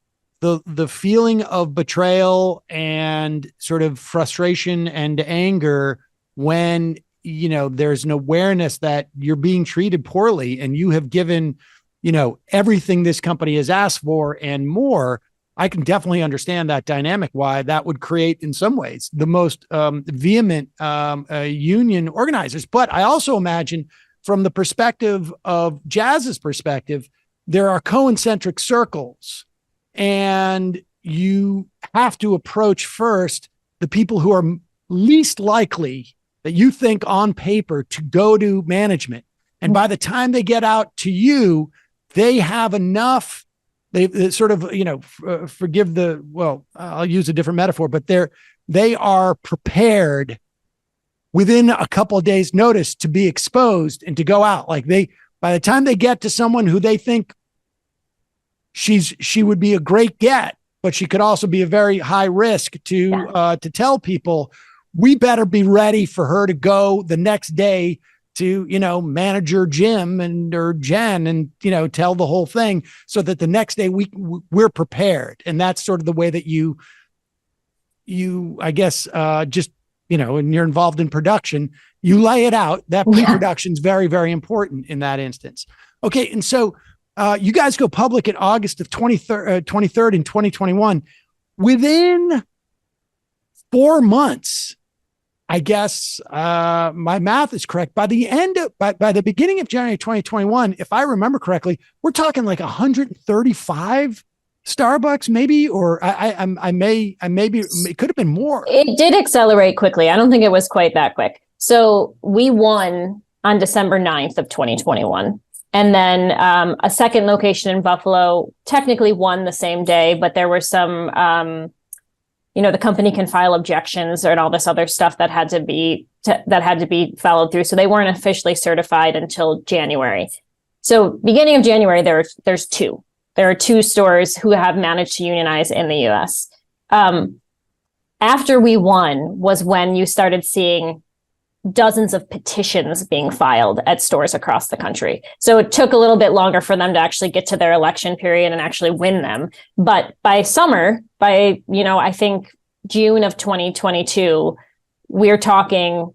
feeling of betrayal and sort of frustration and anger when, you know, there's an awareness that you're being treated poorly and you have given, you know, everything this company has asked for and more. I can definitely understand that dynamic, why that would create, in some ways, the most vehement union organizers. But I also imagine, from the perspective of Jazz's perspective, there are concentric circles, and you have to approach first the people who are least likely that you think on paper to go to management. And by the time they get out to you, they have enough, they sort of, you know, forgive the, well, I'll use a different metaphor, but they are prepared within a couple of days' notice to be exposed and to go out. Like, by the time they get to someone who they think she would be a great get, but she could also be a very high risk to tell people, we better be ready for her to go the next day to, you know, manager Jim or Jen, and, you know, tell the whole thing, so that the next day we're prepared. And that's sort of the way that you, I guess, just, you know, and you're involved in production, you lay it out. That pre-production is very, very important in that instance. Okay. And so you guys go public in August of 23rd in 2021. Within 4 months, I guess my math is correct. By the beginning of January 2021, if I remember correctly, we're talking like 135 Starbucks, maybe, or I may it could have been more. It did accelerate quickly. I don't think it was quite that quick. So we won on December 9th of 2021. And then a second location in Buffalo technically won the same day, but there were some, the company can file objections and all this other stuff that had to be followed through. So they weren't officially certified until January. So beginning of January, there's two. There are two stores who have managed to unionize in the US. After we won was when you started seeing dozens of petitions being filed at stores across the country. So it took a little bit longer for them to actually get to their election period and actually win them. But by summer, I think June of 2022, we're talking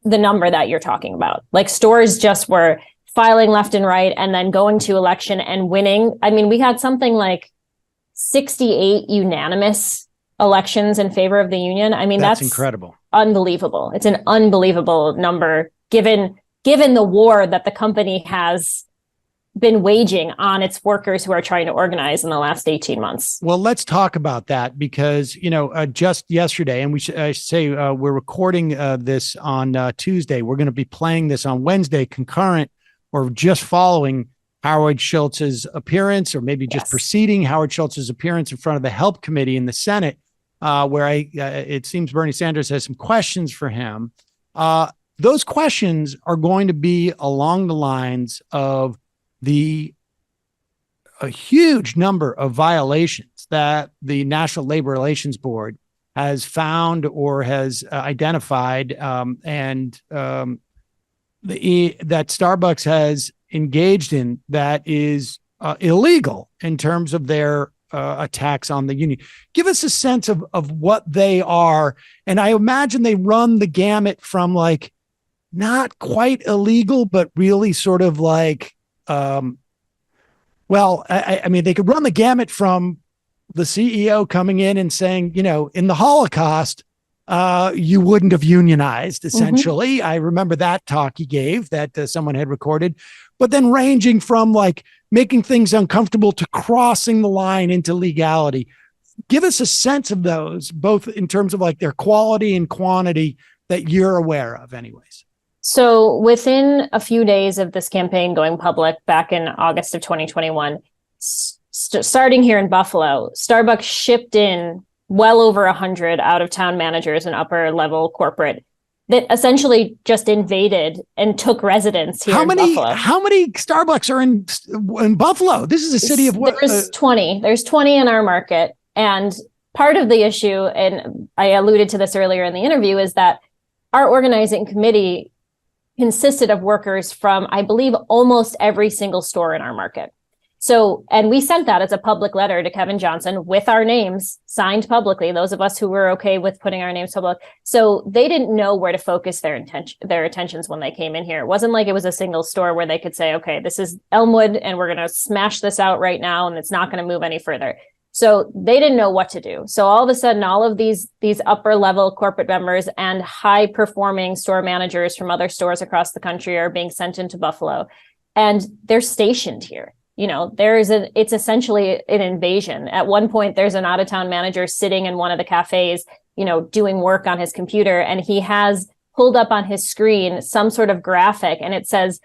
the number that you're talking about. Like stores just were filing left and right and then going to election and winning. I mean, we had something like 68 unanimous elections in favor of the union. I mean, that's incredible. Unbelievable. It's an unbelievable number given the war that the company has been waging on its workers who are trying to organize in the last 18 months. Well, let's talk about that because, just yesterday, and we're recording this on Tuesday. We're going to be playing this on Wednesday, concurrent or just following Howard Schultz's appearance, or maybe just preceding Howard Schultz's appearance in front of the Help Committee in the Senate, where it seems Bernie Sanders has some questions for him. Those questions are going to be along the lines of a huge number of violations that the National Labor Relations Board has found or has identified, and that Starbucks has engaged in that is illegal in terms of their attacks on the union. Give us a sense of what they are. And I imagine they run the gamut from like not quite illegal, but really sort of like, I mean, they could run the gamut from the CEO coming in and saying, in the Holocaust, you wouldn't have unionized, essentially. I remember that talk he gave that someone had recorded, but then ranging from like making things uncomfortable to crossing the line into legality. Give us a sense of those, both in terms of like their quality and quantity that you're aware of anyways. So within a few days of this campaign going public back in August of 2021, starting here in Buffalo, Starbucks shipped in well over 100 out-of-town managers and upper-level corporate that essentially just invaded and took residence here in Buffalo. How many Starbucks are in Buffalo? This is a city of what? There's 20. There's 20 in our market. And part of the issue, and I alluded to this earlier in the interview, is that our organizing committee consisted of workers from, I believe, almost every single store in our market. So, and we sent that as a public letter to Kevin Johnson with our names signed publicly, those of us who were okay with putting our names public. So they didn't know where to focus their attentions when they came in here. It wasn't like it was a single store where they could say, okay, this is Elmwood and we're going to smash this out right now and it's not going to move any further. So they didn't know what to do. So all of a sudden, all of these upper level corporate members and high performing store managers from other stores across the country are being sent into Buffalo, and they're stationed here. It's essentially an invasion. At one point, there's an out-of-town manager sitting in one of the cafes, doing work on his computer, and he has pulled up on his screen some sort of graphic, and it says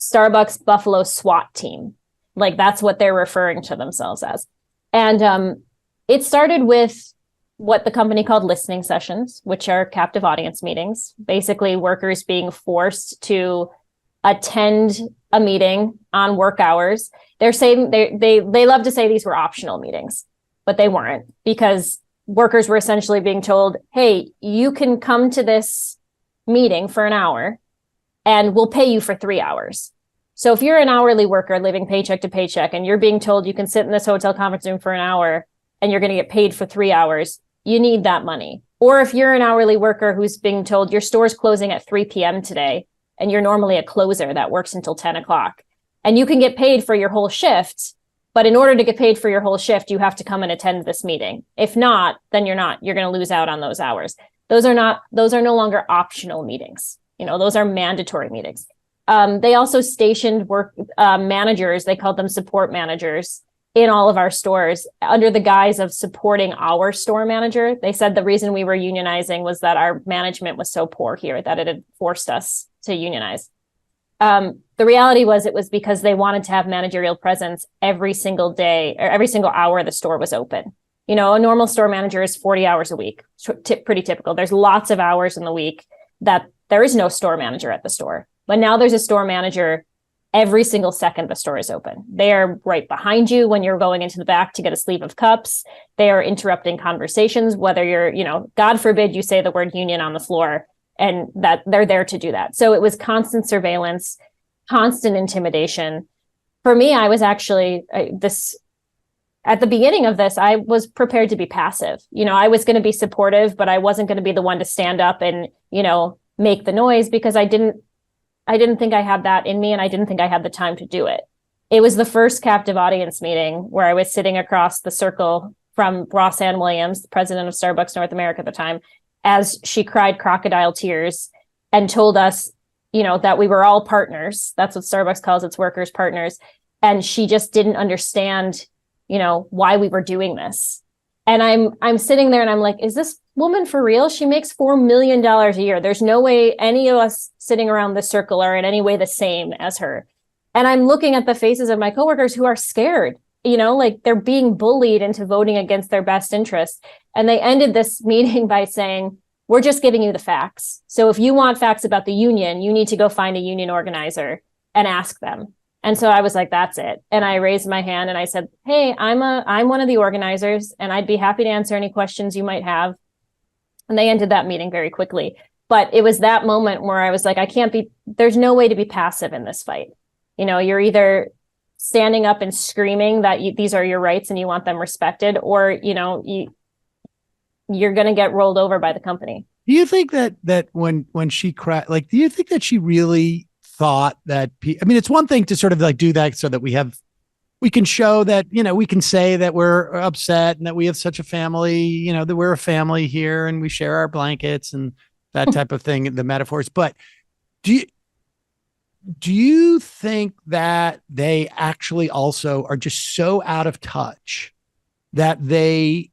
Starbucks Buffalo SWAT team. Like that's what they're referring to themselves as. And it started with what the company called listening sessions, which are captive audience meetings, basically workers being forced to attend a meeting on work hours. They're saying they love to say these were optional meetings, but they weren't, because workers were essentially being told, hey, you can come to this meeting for an hour and we'll pay you for 3 hours. So if you're an hourly worker living paycheck to paycheck and you're being told you can sit in this hotel conference room for an hour and you're going to get paid for 3 hours, you need that money. Or if you're an hourly worker who's being told your store's closing at 3 p.m. today, and you're normally a closer that works until 10 o'clock, and you can get paid for your whole shift, but in order to get paid for your whole shift, you have to come and attend this meeting. If not, then you're going to lose out on those hours. those are no longer optional meetings. Those are mandatory meetings. They also stationed managers, they called them support managers, in all of our stores under the guise of supporting our store manager. They said the reason we were unionizing was that our management was so poor here that it had forced us to unionize. The reality was it was because they wanted to have managerial presence every single day or every single hour the store was open. A normal store manager is 40 hours a week, pretty typical. There's lots of hours in the week that there is no store manager at the store. But now there's a store manager every single second the store is open. They are right behind you when you're going into the back to get a sleeve of cups. They are interrupting conversations, whether you're, God forbid you say the word union on the floor, and that they're there to do that. So it was constant surveillance, constant intimidation. For me, I was actually at the beginning of this, I was prepared to be passive. I was going to be supportive, but I wasn't going to be the one to stand up and, make the noise, because I didn't think I had that in me, and I didn't think I had the time to do it. It was the first captive audience meeting where I was sitting across the circle from Ross Ann Williams, the president of Starbucks North America at the time, as she cried crocodile tears and told us, that we were all partners. That's what Starbucks calls its workers, partners. And she just didn't understand, why we were doing this. And I'm sitting there and I'm like, is this woman for real? She makes $4 million a year. There's no way any of us sitting around this circle are in any way the same as her. And I'm looking at the faces of my coworkers who are scared, like they're being bullied into voting against their best interest. And they ended this meeting by saying, we're just giving you the facts. So if you want facts about the union, you need to go find a union organizer and ask them. And so I was like, that's it. And I raised my hand and I said, hey, I'm one of the organizers, and I'd be happy to answer any questions you might have. And they ended that meeting very quickly. But it was that moment where I was like, there's no way to be passive in this fight. You're either standing up and screaming that these are your rights and you want them respected, or, you're going to get rolled over by the company. Do you think that when she cried, do you think that she really thought that, it's one thing to sort of do that so that we can show that, we can say that we're upset and that we have such a family, that we're a family here and we share our blankets and that type of thing, the metaphors. But do you think that they actually also are just so out of touch that they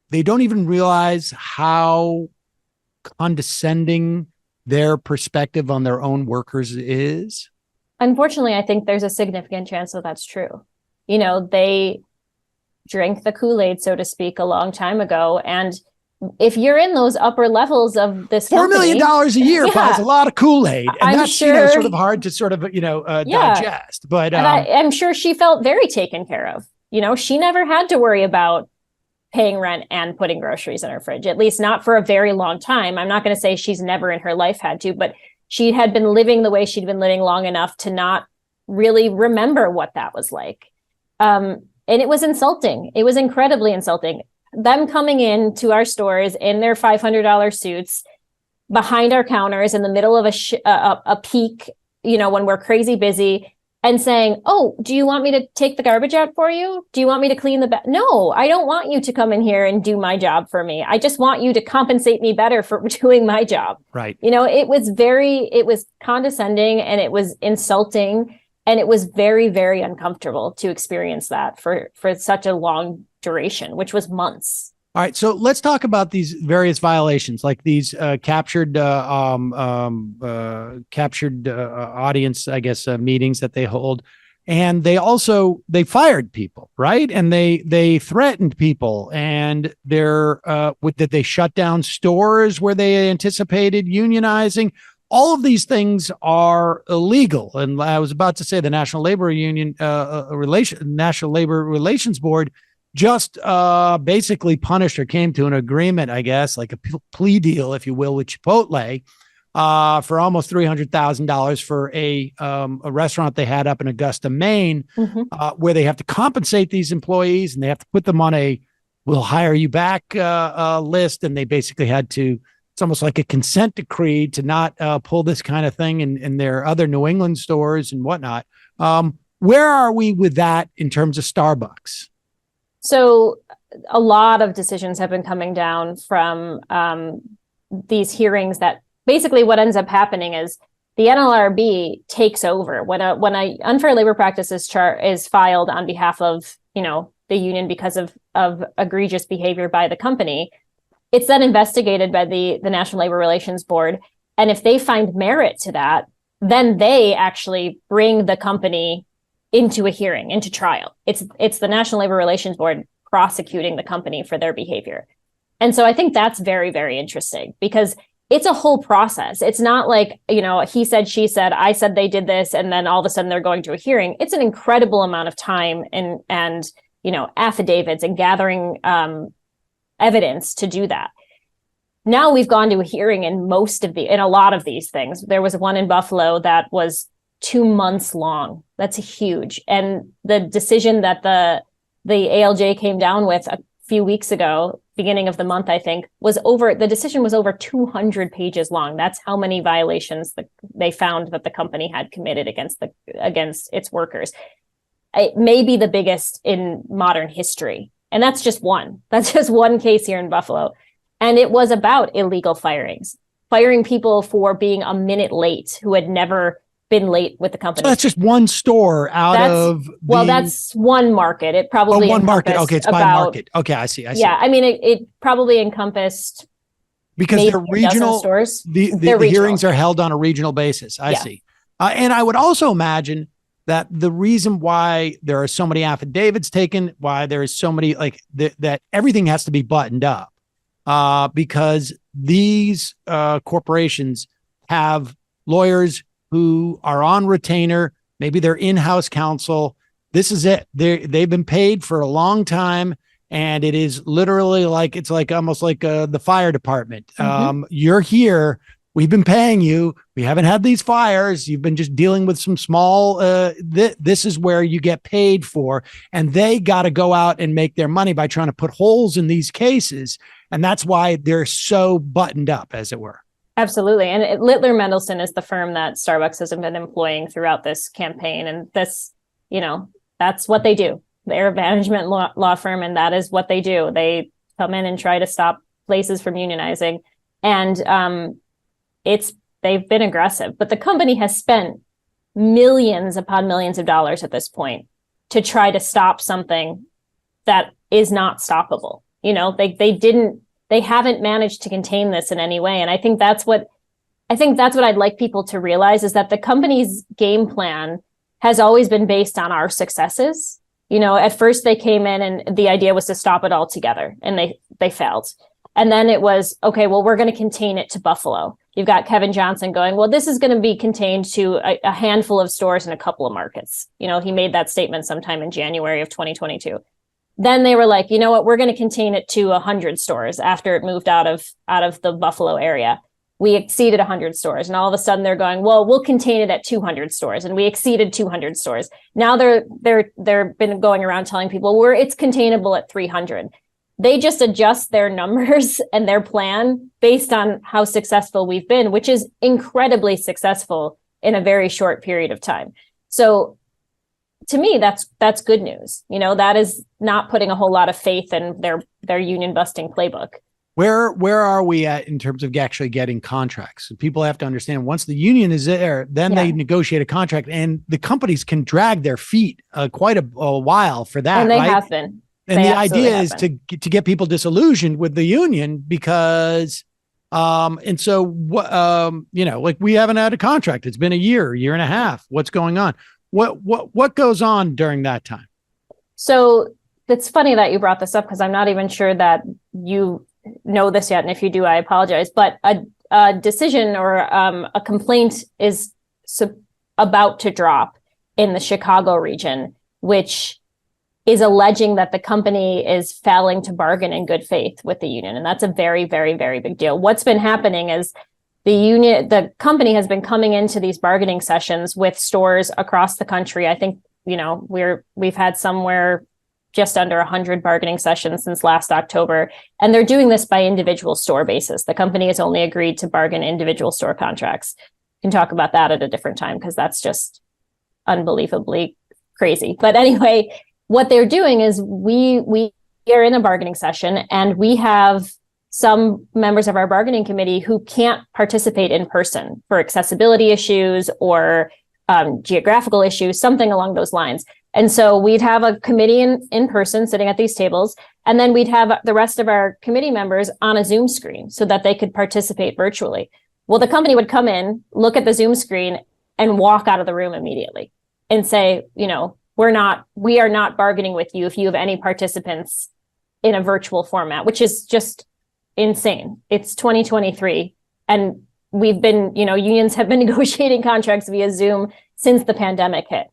don't even realize how condescending their perspective on their own workers is? Unfortunately, I think there's a significant chance that that's true. They drank the Kool-Aid, so to speak, a long time ago. And if you're in those upper levels of this $4 million a year buys a lot of Kool-Aid. And I'm that's sure, sort of hard to sort of, digest. But I'm sure she felt very taken care of. She never had to worry about paying rent and putting groceries in her fridge, at least not for a very long time. I'm not going to say she's never in her life had to, but she had been living the way she'd been living long enough to not really remember what that was like. And it was insulting. It was incredibly insulting. Them coming into our stores in their $500 suits behind our counters in the middle of a peak, when we're crazy busy, and saying, oh, do you want me to take the garbage out for you? Do you want me to clean No, I don't want you to come in here and do my job for me. I just want you to compensate me better for doing my job. Right. It was condescending and it was insulting, and it was very, very uncomfortable to experience that for such a long duration, which was months. All right, so let's talk about these various violations, like these captured audience, I guess, meetings that they hold, and they fired people, right? And they threatened people, and they shut down stores where they anticipated unionizing. All of these things are illegal, and I was about to say the National Labor Relations Board just basically punished or came to an agreement, I guess, like a plea deal, if you will, with Chipotle for almost $300,000 for a restaurant they had up in Augusta, Maine, where they have to compensate these employees and they have to put them on a "we'll hire you back" list. And they basically had to, it's almost like a consent decree to not pull this kind of thing in their other New England stores and whatnot. Where are we with that in terms of Starbucks? So a lot of decisions have been coming down from these hearings that basically what ends up happening is the NLRB takes over when a unfair labor practices chart is filed on behalf of, the union because of egregious behavior by the company. It's then investigated by the National Labor Relations Board. And if they find merit to that, then they actually bring the company into a hearing, into trial. It's the National Labor Relations Board prosecuting the company for their behavior. And so I think that's very, very interesting because it's a whole process. It's not like, he said, she said, I said they did this, and then all of a sudden they're going to a hearing. It's an incredible amount of time and affidavits and gathering evidence to do that. Now we've gone to a hearing in a lot of these things. There was one in Buffalo that was 2 months long. That's huge. And the decision that the ALJ came down with a few weeks ago, beginning of the month, I think, the decision was over 200 pages long. That's how many violations they found that the company had committed against its workers. It may be the biggest in modern history. And that's just one. That's just one case here in Buffalo. And it was about illegal firings, firing people for being a minute late who had never been late with the company. So that's just one store that's one market. It probably one market. Okay, it's by market. Okay, I see. Yeah, I mean, it probably encompassed because they're regional stores. The hearings are held on a regional basis. I see. And I would also imagine that the reason why there are so many affidavits taken, why there is so many that everything has to be buttoned up, because these corporations have lawyers who are on retainer. Maybe they're in-house counsel. This is it. They've been paid for a long time, and it is literally it's almost like the fire department. Mm-hmm. You're here. We've been paying you. We haven't had these fires. You've been just dealing with some small, this is where you get paid for. And they got to go out and make their money by trying to put holes in these cases. And that's why they're so buttoned up, as it were. Absolutely. And Littler Mendelsohn is the firm that Starbucks has been employing throughout this campaign. And this, that's what they do. They're a management law firm, and that is what they do. They come in and try to stop places from unionizing. And they've been aggressive, but the company has spent millions upon millions of dollars at this point to try to stop something that is not stoppable. They haven't managed to contain this in any way. And I think that's what I'd like people to realize is that the company's game plan has always been based on our successes. At first they came in and the idea was to stop it all together, and they failed. And then it was, okay, well, we're going to contain it to Buffalo. You've got Kevin Johnson going, well, this is going to be contained to a handful of stores in a couple of markets. He made that statement sometime in January of 2022. Then they were like, you know what, we're going to contain it to 100 stores after it moved out of the Buffalo area. We exceeded 100 stores. And all of a sudden they're going, well, we'll contain it at 200 stores. And we exceeded 200 stores. Now they're been going around telling people it's containable at 300. They just adjust their numbers and their plan based on how successful we've been, which is incredibly successful in a very short period of time. So to me, that's good news. That is not putting a whole lot of faith in their union busting playbook. Where are we at in terms of actually getting contracts? People have to understand once the union is there, then they negotiate a contract, and the companies can drag their feet quite a while for that. And they have been. And the idea is to get people disillusioned with the union because, and so we haven't had a contract. It's been a year and a half. What's going on? What goes on during that time? So it's funny that you brought this up because I'm not even sure that you know this yet. And if you do, I apologize. But a decision or a complaint is about to drop in the Chicago region, which is alleging that the company is failing to bargain in good faith with the union. And that's a very, very, very big deal. What's been happening is the company has been coming into these bargaining sessions with stores across the country. I think, we've had somewhere just under 100 bargaining sessions since last October. And they're doing this by individual store basis. The company has only agreed to bargain individual store contracts. We can talk about that at a different time because that's just unbelievably crazy. But anyway, what they're doing is we are in a bargaining session and we have some members of our bargaining committee who can't participate in person for accessibility issues or geographical issues, something along those lines. And so we'd have a committee in person sitting at these tables, and then we'd have the rest of our committee members on a Zoom screen so that they could participate virtually. Well, the company would come in, look at the Zoom screen, and walk out of the room immediately and say, you know, we are not bargaining with you if you have any participants in a virtual format, which is just insane. It's 2023, and we've been, you know, unions have been negotiating contracts via Zoom since the pandemic hit.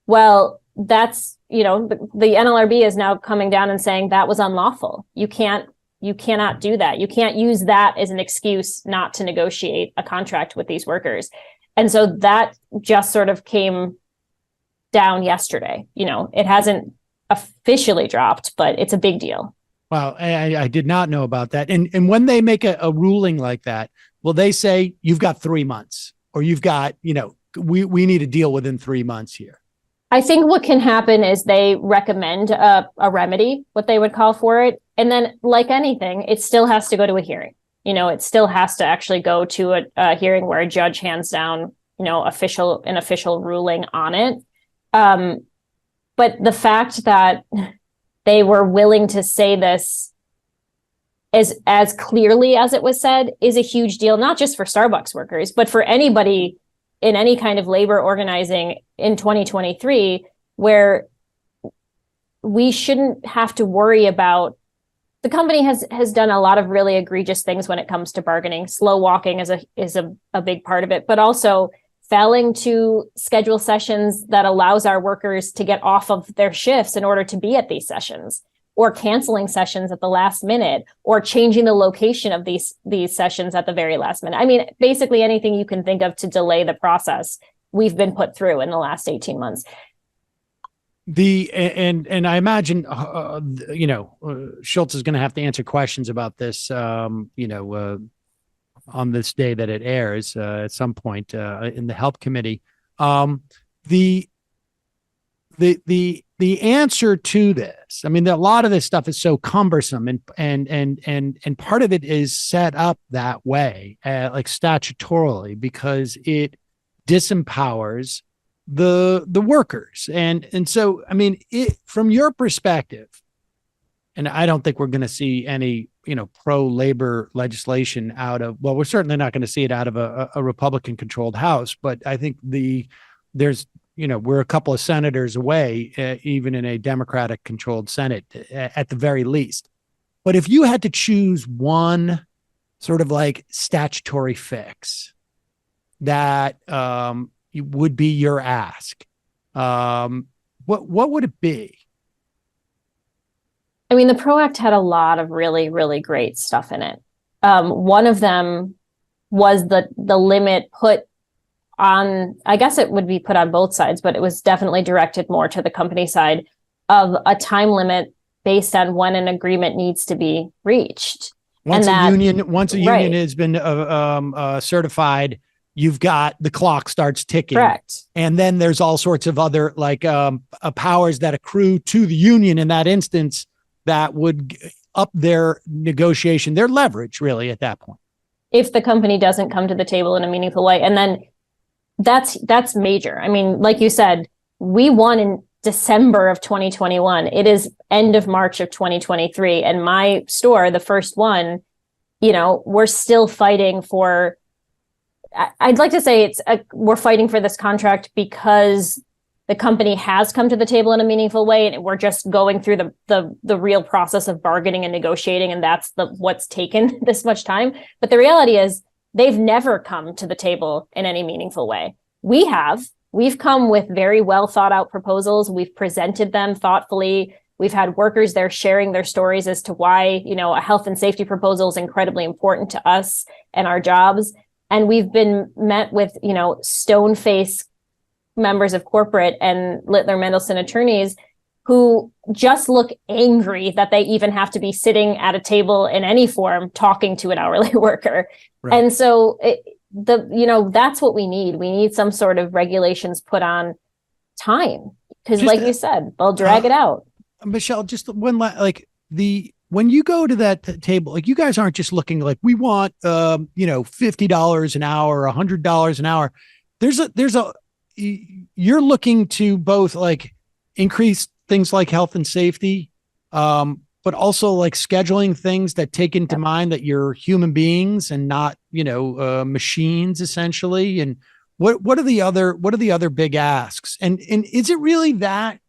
Well, that's, you know, the NLRB is now coming down and saying that was unlawful. You cannot do that. You can't use that as an excuse not to negotiate a contract with these workers. And so that just sort of came down yesterday. You know, it hasn't officially dropped, but it's a big deal. Wow, I did not know about that. And when they make a ruling like that, will they say you've got 3 months, or you've got, you know, we need a deal within 3 months here? I think what can happen is they recommend a remedy, what they would call for it. And then, like anything, it still has to go to a hearing. You know, it still has to actually go to a hearing where a judge hands down, you know, an official ruling on it. But the fact that they were willing to say this as clearly as it was said is a huge deal, not just for Starbucks workers, but for anybody in any kind of labor organizing in 2023, where we shouldn't have to worry about. The company has done a lot of really egregious things when it comes to bargaining. Slow walking is a big part of it, but also failing to schedule sessions that allows our workers to get off of their shifts in order to be at these sessions, or canceling sessions at the last minute, or changing the location of these sessions at the very last minute. I mean, basically anything you can think of to delay the process, we've been put through in the last 18 months. And I imagine, you know, Schultz is going to have to answer questions about this, you know, on this day that it airs at some point in the Health Committee. The answer to this, I mean, a lot of this stuff is so cumbersome, and part of it is set up that way, like statutorily, because it disempowers the workers. And so, I mean, from your perspective, and I don't think we're going to see any, you know, pro-labor legislation well, we're certainly not going to see it out of a Republican controlled House, but I think there's, you know, we're a couple of senators away, even in a Democratic controlled Senate at the very least. But if you had to choose one sort of like statutory fix that, would be your ask, what would it be? I mean, the PRO Act had a lot of really, really great stuff in it. One of them was the limit put on, I guess it would be put on both sides, but it was definitely directed more to the company side, of a time limit based on when an agreement needs to be reached. Once a union right. has been certified, you've got the clock starts ticking. Correct. And then there's all sorts of other like powers that accrue to the union in that instance that would up their negotiation, their leverage really at that point. If the company doesn't come to the table in a meaningful way. And then that's major. I mean, like you said, we won in December of 2021. It is end of March of 2023. And my store, the first one, you know, we're still fighting for, I'd like to say we're fighting for this contract because the company has come to the table in a meaningful way, and we're just going through the real process of bargaining and negotiating, and that's what's taken this much time. But the reality is they've never come to the table in any meaningful way. We've come with very well thought out proposals. We've presented them thoughtfully. We've had workers there sharing their stories as to why, you know, a health and safety proposal is incredibly important to us and our jobs. And we've been met with, you know, stone-faced members of corporate and Littler Mendelsohn attorneys who just look angry that they even have to be sitting at a table in any form talking to an hourly worker. Right. And so, that's what we need. We need some sort of regulations put on time because, like you said, they'll drag it out. Michelle, just one when you go to that table, like you guys aren't just looking like we want, $50 an hour, $100 an hour. You're looking to both like increase things like health and safety, but also like scheduling things that take into mind that you're human beings and not, machines essentially. And what are the other big asks? And is it really that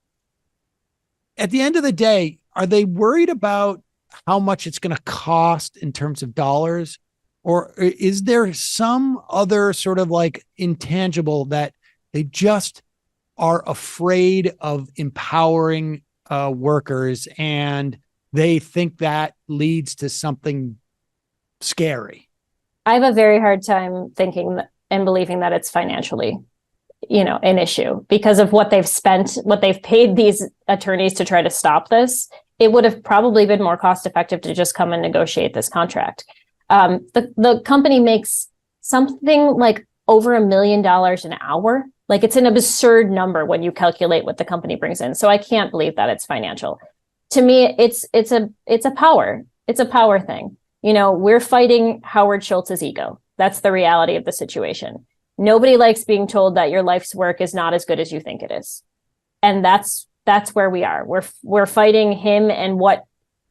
at the end of the day, are they worried about how much it's going to cost in terms of dollars? Or is there some other sort of like intangible that they just are afraid of empowering workers and they think that leads to something scary? I have a very hard time thinking and believing that it's financially, an issue because of what they've spent, what they've paid these attorneys to try to stop this. It would have probably been more cost effective to just come and negotiate this contract. The company makes something like over $1 million an hour. Like it's an absurd number when you calculate what the company brings in. So I can't believe that it's financial. To me, it's a power thing. We're fighting Howard Schultz's ego. That's the reality of the situation. Nobody likes being told that your life's work is not as good as you think it is. And that's where we are. We're fighting him and what,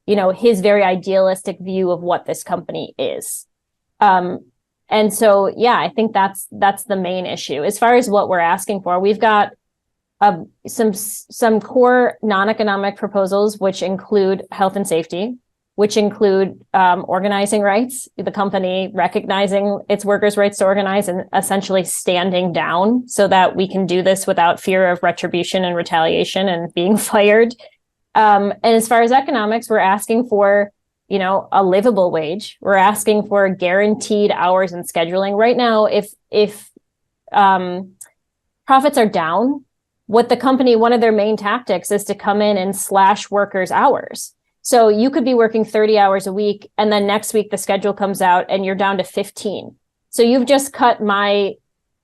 his very idealistic view of what this company is. And so, yeah, I think that's the main issue. As far as what we're asking for, we've got some core non-economic proposals, which include health and safety, which include organizing rights, the company recognizing its workers' rights to organize and essentially standing down so that we can do this without fear of retribution and retaliation and being fired. And as far as economics, we're asking for, a livable wage. We're asking for guaranteed hours and scheduling. Right now, if profits are down, one of their main tactics is to come in and slash workers' hours. So you could be working 30 hours a week, and then next week the schedule comes out and you're down to 15. So you've just cut my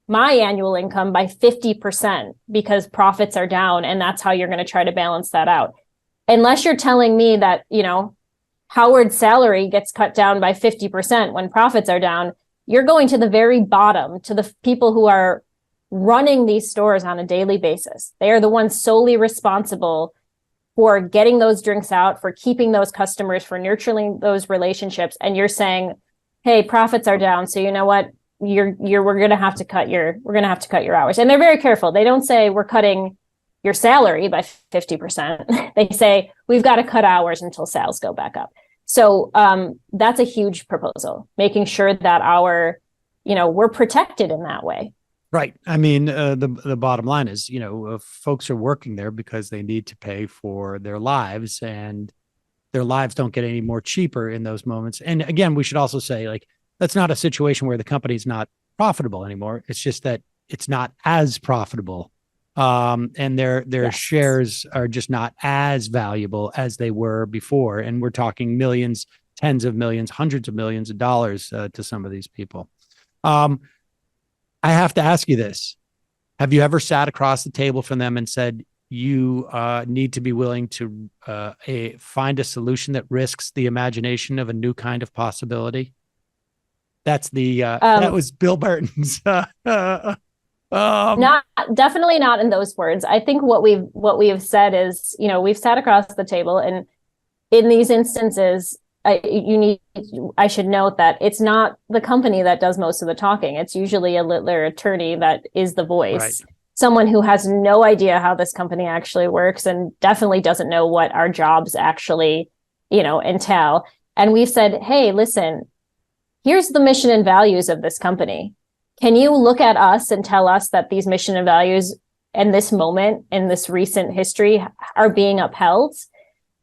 annual income by 50% because profits are down, and that's how you're going to try to balance that out. Unless you're telling me that, Howard's salary gets cut down by 50% when profits are down, you're going to the very bottom, to the people who are running these stores on a daily basis. They are the ones solely responsible for getting those drinks out, for keeping those customers, for nurturing those relationships. And you're saying, hey, profits are down. So you know what? We're going to have to cut your hours. And they're very careful. They don't say we're cutting your salary by 50%. They say we've got to cut hours until sales go back up. So that's a huge proposal, making sure that we're protected in that way. Right. I mean, the bottom line is, folks are working there because they need to pay for their lives, and their lives don't get any more cheaper in those moments. And again, we should also say, like, that's not a situation where the company's not profitable anymore. It's just that it's not as profitable. And their shares are just not as valuable as they were before. And we're talking millions, tens of millions, hundreds of millions of dollars to some of these people. I have to ask you this. Have you ever sat across the table from them and said, you need to be willing to find a solution that risks the imagination of a new kind of possibility? That's that was Bill Burton's. Definitely not in those words. I think what we have said is, we've sat across the table, and in these instances, I should note that it's not the company that does most of the talking. It's usually a Littler attorney that is the voice. Right. Someone who has no idea how this company actually works and definitely doesn't know what our jobs actually, entail. And we've said, hey, listen, here's the mission and values of this company. Can you look at us and tell us that these mission and values in this moment, in this recent history, are being upheld?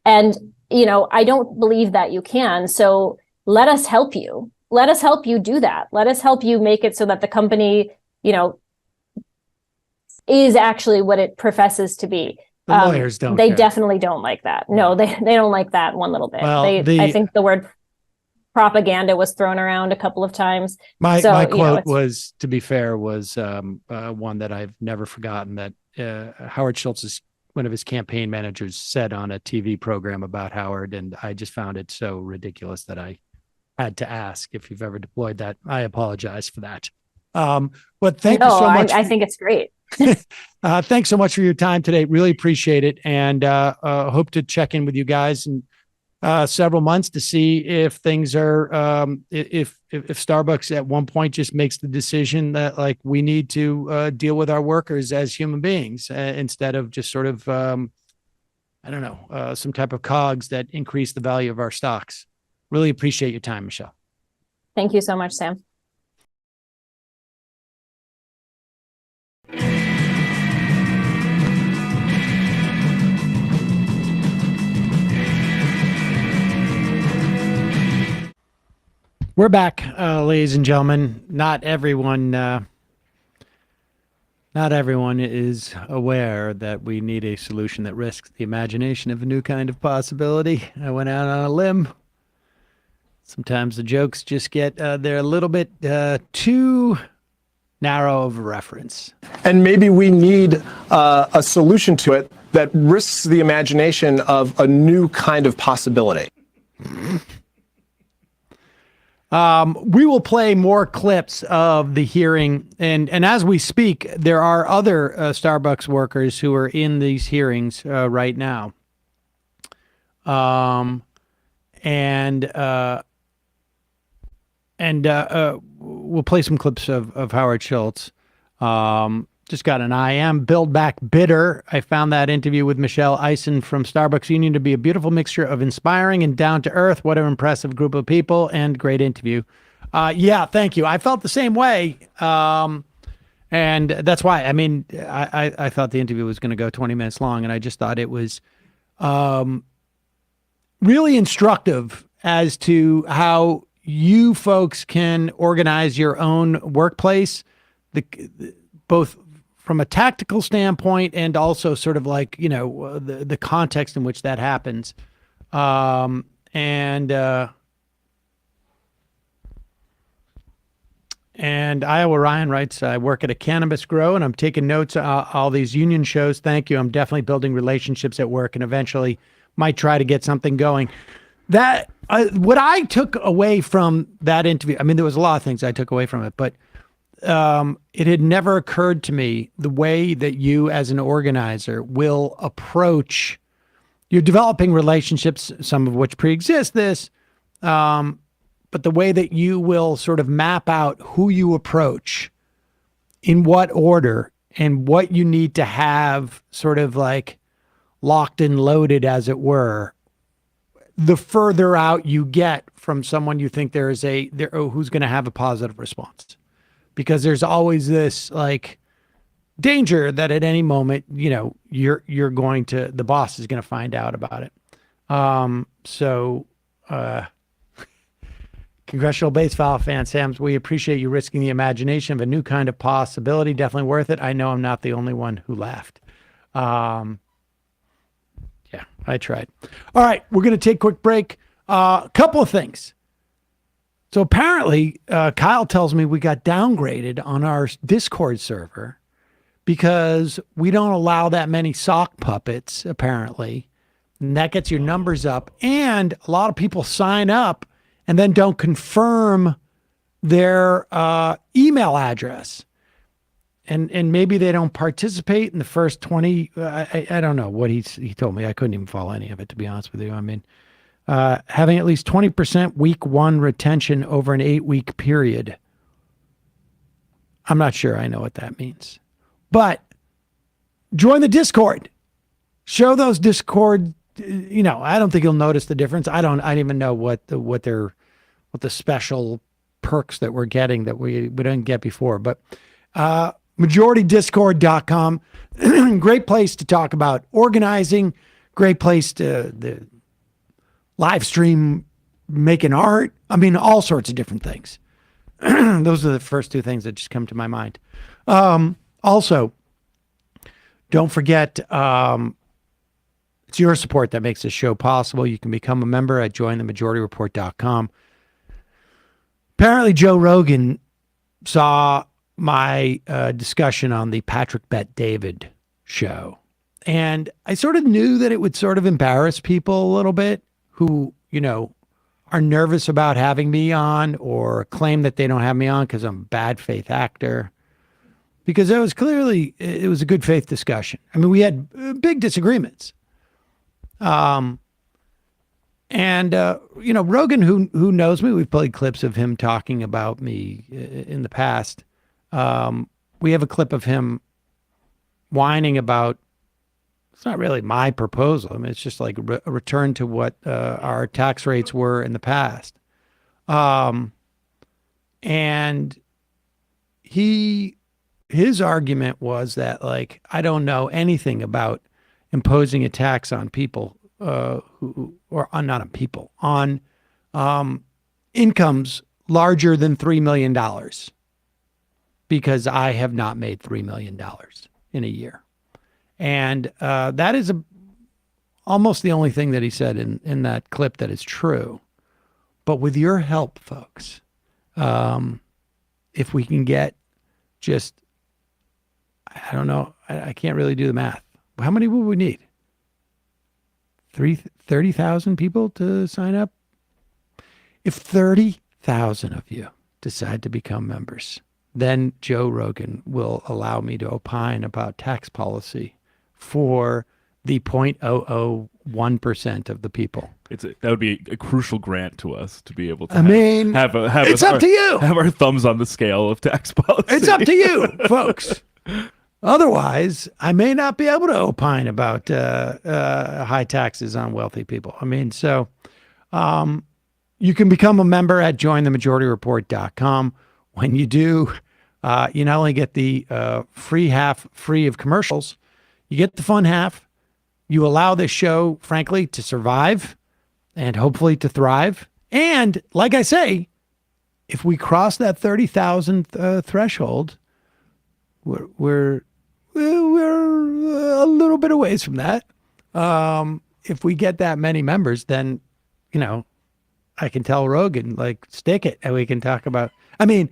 And, I don't believe that you can. So let us help you. Let us help you do that. Let us help you make it so that the company, is actually what it professes to be. The lawyers don't. They definitely don't like that. No, they don't like that one little bit. Well, I think the word propaganda was thrown around a couple of times. My quote was, to be fair, was one that I've never forgotten, that Howard Schultz is one of his campaign managers said on a TV program about Howard, and I just found it so ridiculous that I had to ask if you've ever deployed that. I apologize for that. But thank you so much. I think it's great. Thanks so much for your time today. Really appreciate it, and hope to check in with you guys in several months to see if things are if Starbucks at one point just makes the decision that like we need to deal with our workers as human beings instead of just sort of I don't know, some type of cogs that increase the value of our stocks. Really appreciate your time, Michelle. Thank you so much, Sam. We're back, ladies and gentlemen. Not everyone is aware that we need a solution that risks the imagination of a new kind of possibility. I went out on a limb. Sometimes the jokes just get, they're a little bit too narrow of a reference. And maybe we need a solution to it that risks the imagination of a new kind of possibility. We will play more clips of the hearing. And as we speak, there are other Starbucks workers who are in these hearings right now. We'll play some clips of Howard Schultz. Just got an IM, Build Back Bitter. I found that interview with Michelle Eisen from Starbucks Union to be a beautiful mixture of inspiring and down to earth. What an impressive group of people and great interview. Yeah, thank you. I felt the same way. And that's why, I mean, I thought the interview was going to go 20 minutes long, and I just thought it was really instructive as to how you folks can organize your own workplace, both from a tactical standpoint and also sort of like, you know, the context in which that happens. And Iowa Ryan writes, I work at a cannabis grow and I'm taking notes all these union shows. Thank you. I'm definitely building relationships at work and eventually might try to get something going. That what I took away from that interview, I mean, there was a lot of things I took away from it, but it had never occurred to me the way that you as an organizer will approach, you're developing relationships, some of which pre-exist this, but the way that you will sort of map out who you approach, in what order, and what you need to have sort of like locked and loaded, as it were, the further out you get from someone you think who's going to have a positive response. Because there's always this like danger that at any moment, you know, you're going to, the boss is going to find out about it. Congressional baseball fan Sams, we appreciate you risking the imagination of a new kind of possibility. Definitely worth it. I know I'm not the only one who laughed. Yeah, I tried. All right, we're going to take a quick break. Couple of things. So apparently, Kyle tells me we got downgraded on our Discord server because we don't allow that many sock puppets, apparently. And that gets your numbers up. And a lot of people sign up and then don't confirm their email address. And maybe they don't participate in the first 20. I don't know what he told me. I couldn't even follow any of it, to be honest with you. I mean, having at least 20% week one retention over an 8-week period. I'm not sure I know what that means. But join the Discord. Show those Discord, you know, I don't think you'll notice the difference. I don't even know what the special perks that we're getting that we didn't get before. But majoritydiscord.com, great place to talk about organizing, great place to live stream making art. I mean, all sorts of different things. Those are the first two things that just come to my mind. Also, don't forget, it's your support that makes this show possible. You can become a member at jointhemajorityreport.com. Apparently, Joe Rogan saw my discussion on the Patrick Bet David show. And I sort of knew that it would sort of embarrass people a little bit who, are nervous about having me on or claim that they don't have me on because I'm a bad faith actor. Because it was a good faith discussion. I mean, we had big disagreements. Rogan, who knows me, we've played clips of him talking about me in the past. We have a clip of him whining about, it's not really my proposal. I mean, it's just like a return to what our tax rates were in the past. And his argument was that, like, I don't know anything about imposing a tax on people on incomes larger than $3 million because I have not made $3 million in a year. And that is almost the only thing that he said in that clip that is true. But with your help, folks, if we can get just, I don't know, I can't really do the math. How many would we need? 30,000 people to sign up? If 30,000 of you decide to become members, then Joe Rogan will allow me to opine about tax policy for the 0.001% of the people. That would be a crucial grant to us to be able to have it's up to you. Have our thumbs on the scale of tax policy. It's up to you, folks. Otherwise, I may not be able to opine about high taxes on wealthy people. I mean, so you can become a member at jointhemajorityreport.com. When you do, you not only get the half free of commercials, you get the fun half. You allow this show, frankly, to survive and hopefully to thrive. And like I say, if we cross that 30,000 threshold, we're a little bit of ways from that. If we get that many members, then, I can tell Rogan, like, stick it, and we can talk about, I mean,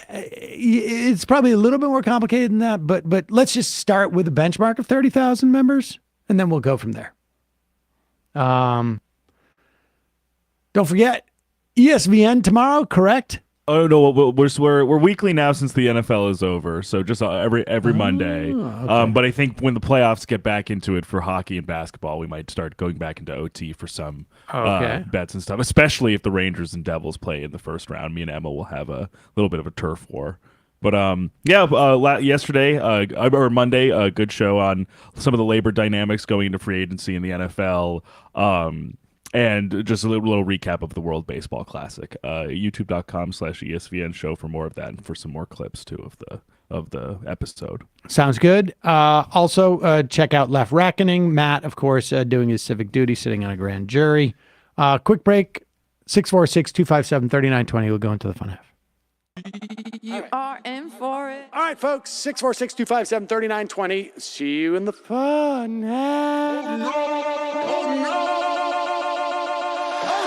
it's probably a little bit more complicated than that, but let's just start with a benchmark of 30,000 members, and then we'll go from there. Don't forget, ESPN tomorrow, correct? Oh no, we're weekly now since the NFL is over, so just every Monday. Okay. But I think when the playoffs get back into it for hockey and basketball, we might start going back into OT for some bets and stuff. Especially if the Rangers and Devils play in the first round, me and Emma will have a little bit of a turf war. But yesterday or Monday, a good show on some of the labor dynamics going into free agency in the NFL. And just a little recap of the World Baseball Classic. YouTube.com/ESVN show for more of that and for some more clips too of the episode. Sounds good. Also, check out Left Reckoning. Matt, of course, doing his civic duty, sitting on a grand jury. Quick break. 646-257-3920. We'll go into the fun half. You are in for it. All right, folks. 646-257-3920. See you in the fun half. Oh, no.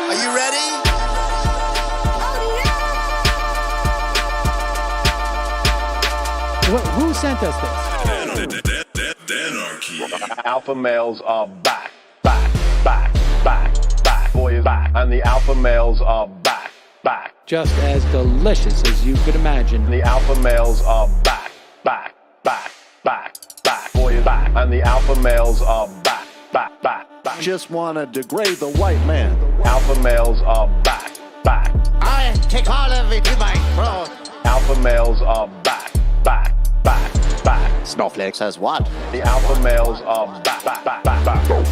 Are you ready? Who sent us this? Anarchy. Alpha males are back. Boy is back. And the alpha males are back. Just as delicious as you could imagine. The alpha males are back. Boy is back. And the alpha males are back. Just wanna degrade the white man. Alpha males are back. I take all of it to my throat. Alpha males are back. Snowflake says what? The alpha males are back.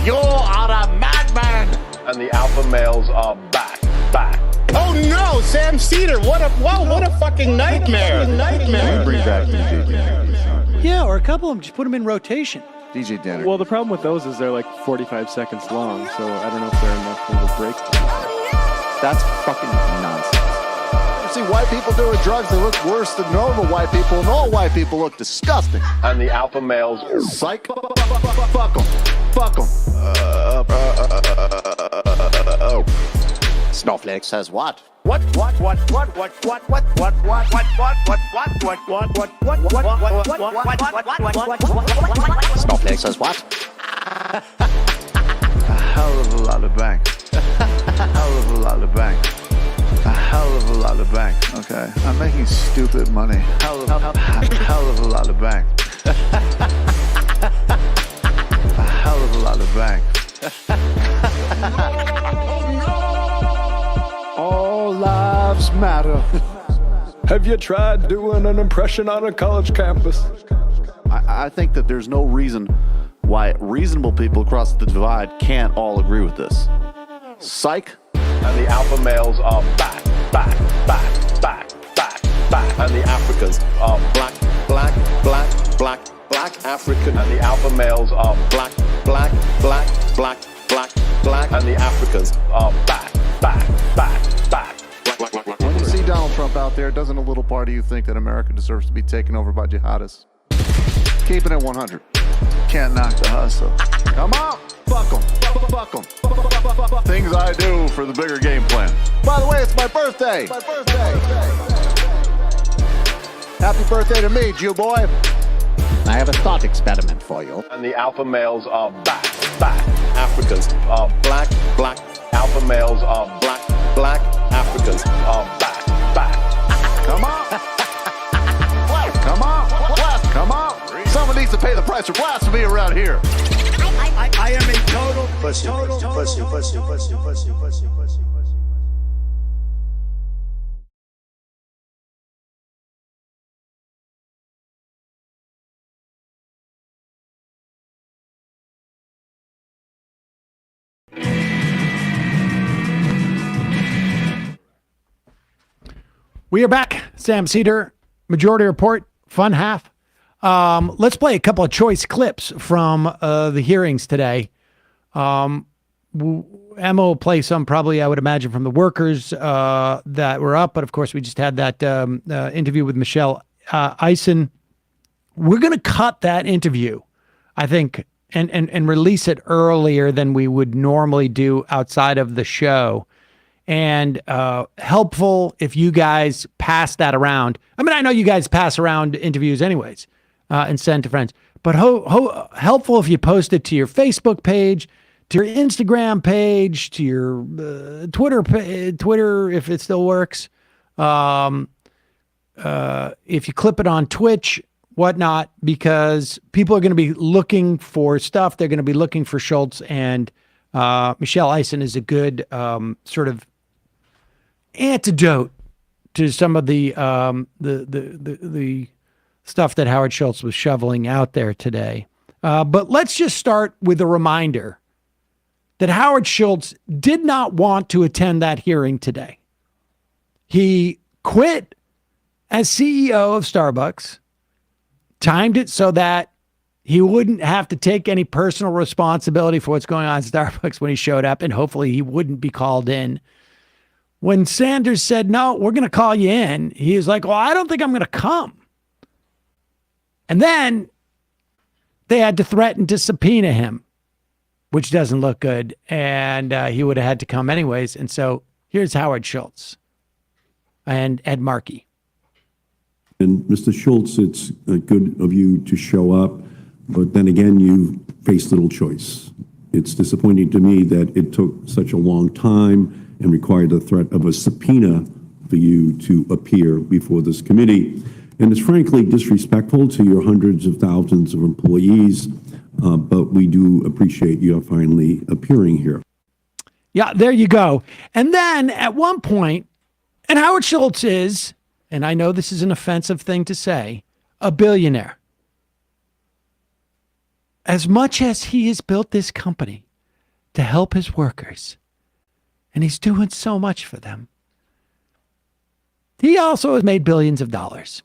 You are a madman. And the alpha males are back. Oh no, Sam Seder! What a fucking nightmare! Bring back DJ Denner. Yeah, or a couple of them. Just put them in rotation. DJ Denner. Well, the problem with those is they're like 45 seconds long, so I don't know if they're enough of a break. That's fucking nonsense. You see white people doing drugs, they look worse than normal white people, and all white people look disgusting. And the alpha males, psych, fuck them. Snowflake says what? Snowflake says what? A hell of a lot of bank. A hell of a lot of bank. A hell of a lot of bank. Okay, I'm making stupid money. Hell of a lot of bank. A hell of a lot of bank. All lives matter. Have you tried doing an impression on a college campus? I think that there's no reason why reasonable people across the divide can't all agree with this. Psych. And the alpha males are back. And the Africans are black African. And the alpha males are black. And the Africans are back. When you see Donald Trump out there, doesn't a little part of you think that America deserves to be taken over by jihadists? Keeping it 100. Can't knock the hustle. Come on, fuck 'em. Things I do for the bigger game plan. By the way, it's my birthday. Happy birthday to me, Jew boy. I have a thought experiment for you. And the alpha males are back. Africans are black. Alpha males are black. Africans are back. Come on. Come on. Someone needs to pay the price for blasphemy around here. I am a total pussy. We are back. Sam Seder, Majority Report, fun half. Let's play a couple of choice clips from the hearings today. Emma will play some, probably, I would imagine, from the workers that were up. But, of course, we just had that interview with Michelle Eisen. We're going to cut that interview, I think, and release it earlier than we would normally do outside of the show. And helpful if you guys pass that around. I mean, I know you guys pass around interviews anyways and send to friends. But helpful if you post it to your Facebook page, to your Instagram page, to your Twitter if it still works. If you clip it on Twitch, whatnot, because people are going to be looking for stuff. They're going to be looking for Schultz, and Michelle Eisen is a good sort of antidote to some of the stuff that Howard Schultz was shoveling out there today. But let's just start with a reminder that Howard Schultz did not want to attend that hearing today. He quit as CEO of Starbucks, timed it so that he wouldn't have to take any personal responsibility for what's going on at Starbucks when he showed up, and hopefully he wouldn't be called in. When Sanders said, no, we're going to call you in, he was like, well, I don't think I'm going to come. And then they had to threaten to subpoena him, which doesn't look good. And he would have had to come anyways. And so here's Howard Schultz and Ed Markey. And Mr. Schultz, it's good of you to show up. But then again, you face little choice. It's disappointing to me that it took such a long time and required the threat of a subpoena for you to appear before this committee. And it's frankly disrespectful to your hundreds of thousands of employees, but we do appreciate you finally appearing here. Yeah, there you go. And then at one point, and Howard Schultz is, and I know this is an offensive thing to say, a billionaire. As much as he has built this company to help his workers, and he's doing so much for them, he also has made billions of dollars.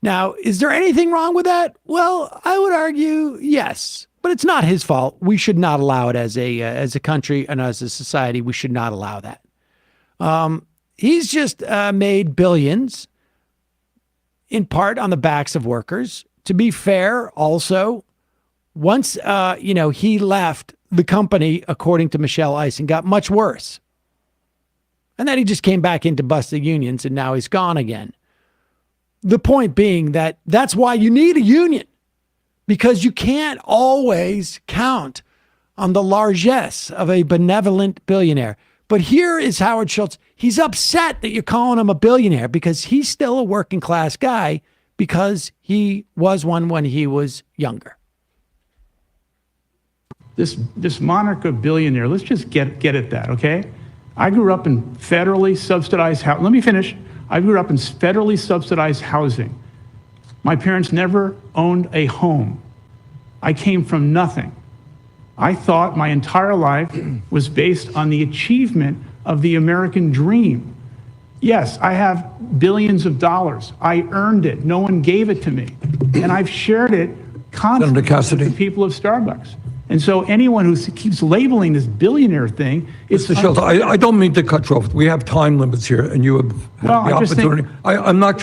Now, is there anything wrong with that? Well, I would argue yes, but it's not his fault. We should not allow it as a country and as a society. We should not allow that. He's just made billions, in part on the backs of workers. To be fair, also, once he left, the company, according to Michelle Eisen, got much worse. And then he just came back in to bust the unions, and now he's gone again. The point being that that's why you need a union, because you can't always count on the largesse of a benevolent billionaire. But here is Howard Schultz. He's upset that you're calling him a billionaire because he's still a working class guy because he was one when he was younger. This monarch of billionaire, let's just get at that, okay? I grew up in federally subsidized housing. Let me finish. I grew up in federally subsidized housing. My parents never owned a home. I came from nothing. I thought my entire life was based on the achievement of the American dream. Yes, I have billions of dollars. I earned it. No one gave it to me. And I've shared it constantly with the people of Starbucks. And so anyone who keeps labeling this billionaire thing, it's Mr. Schultz, I don't mean to cut you off. We have time limits here, and you have the opportunity. I'm not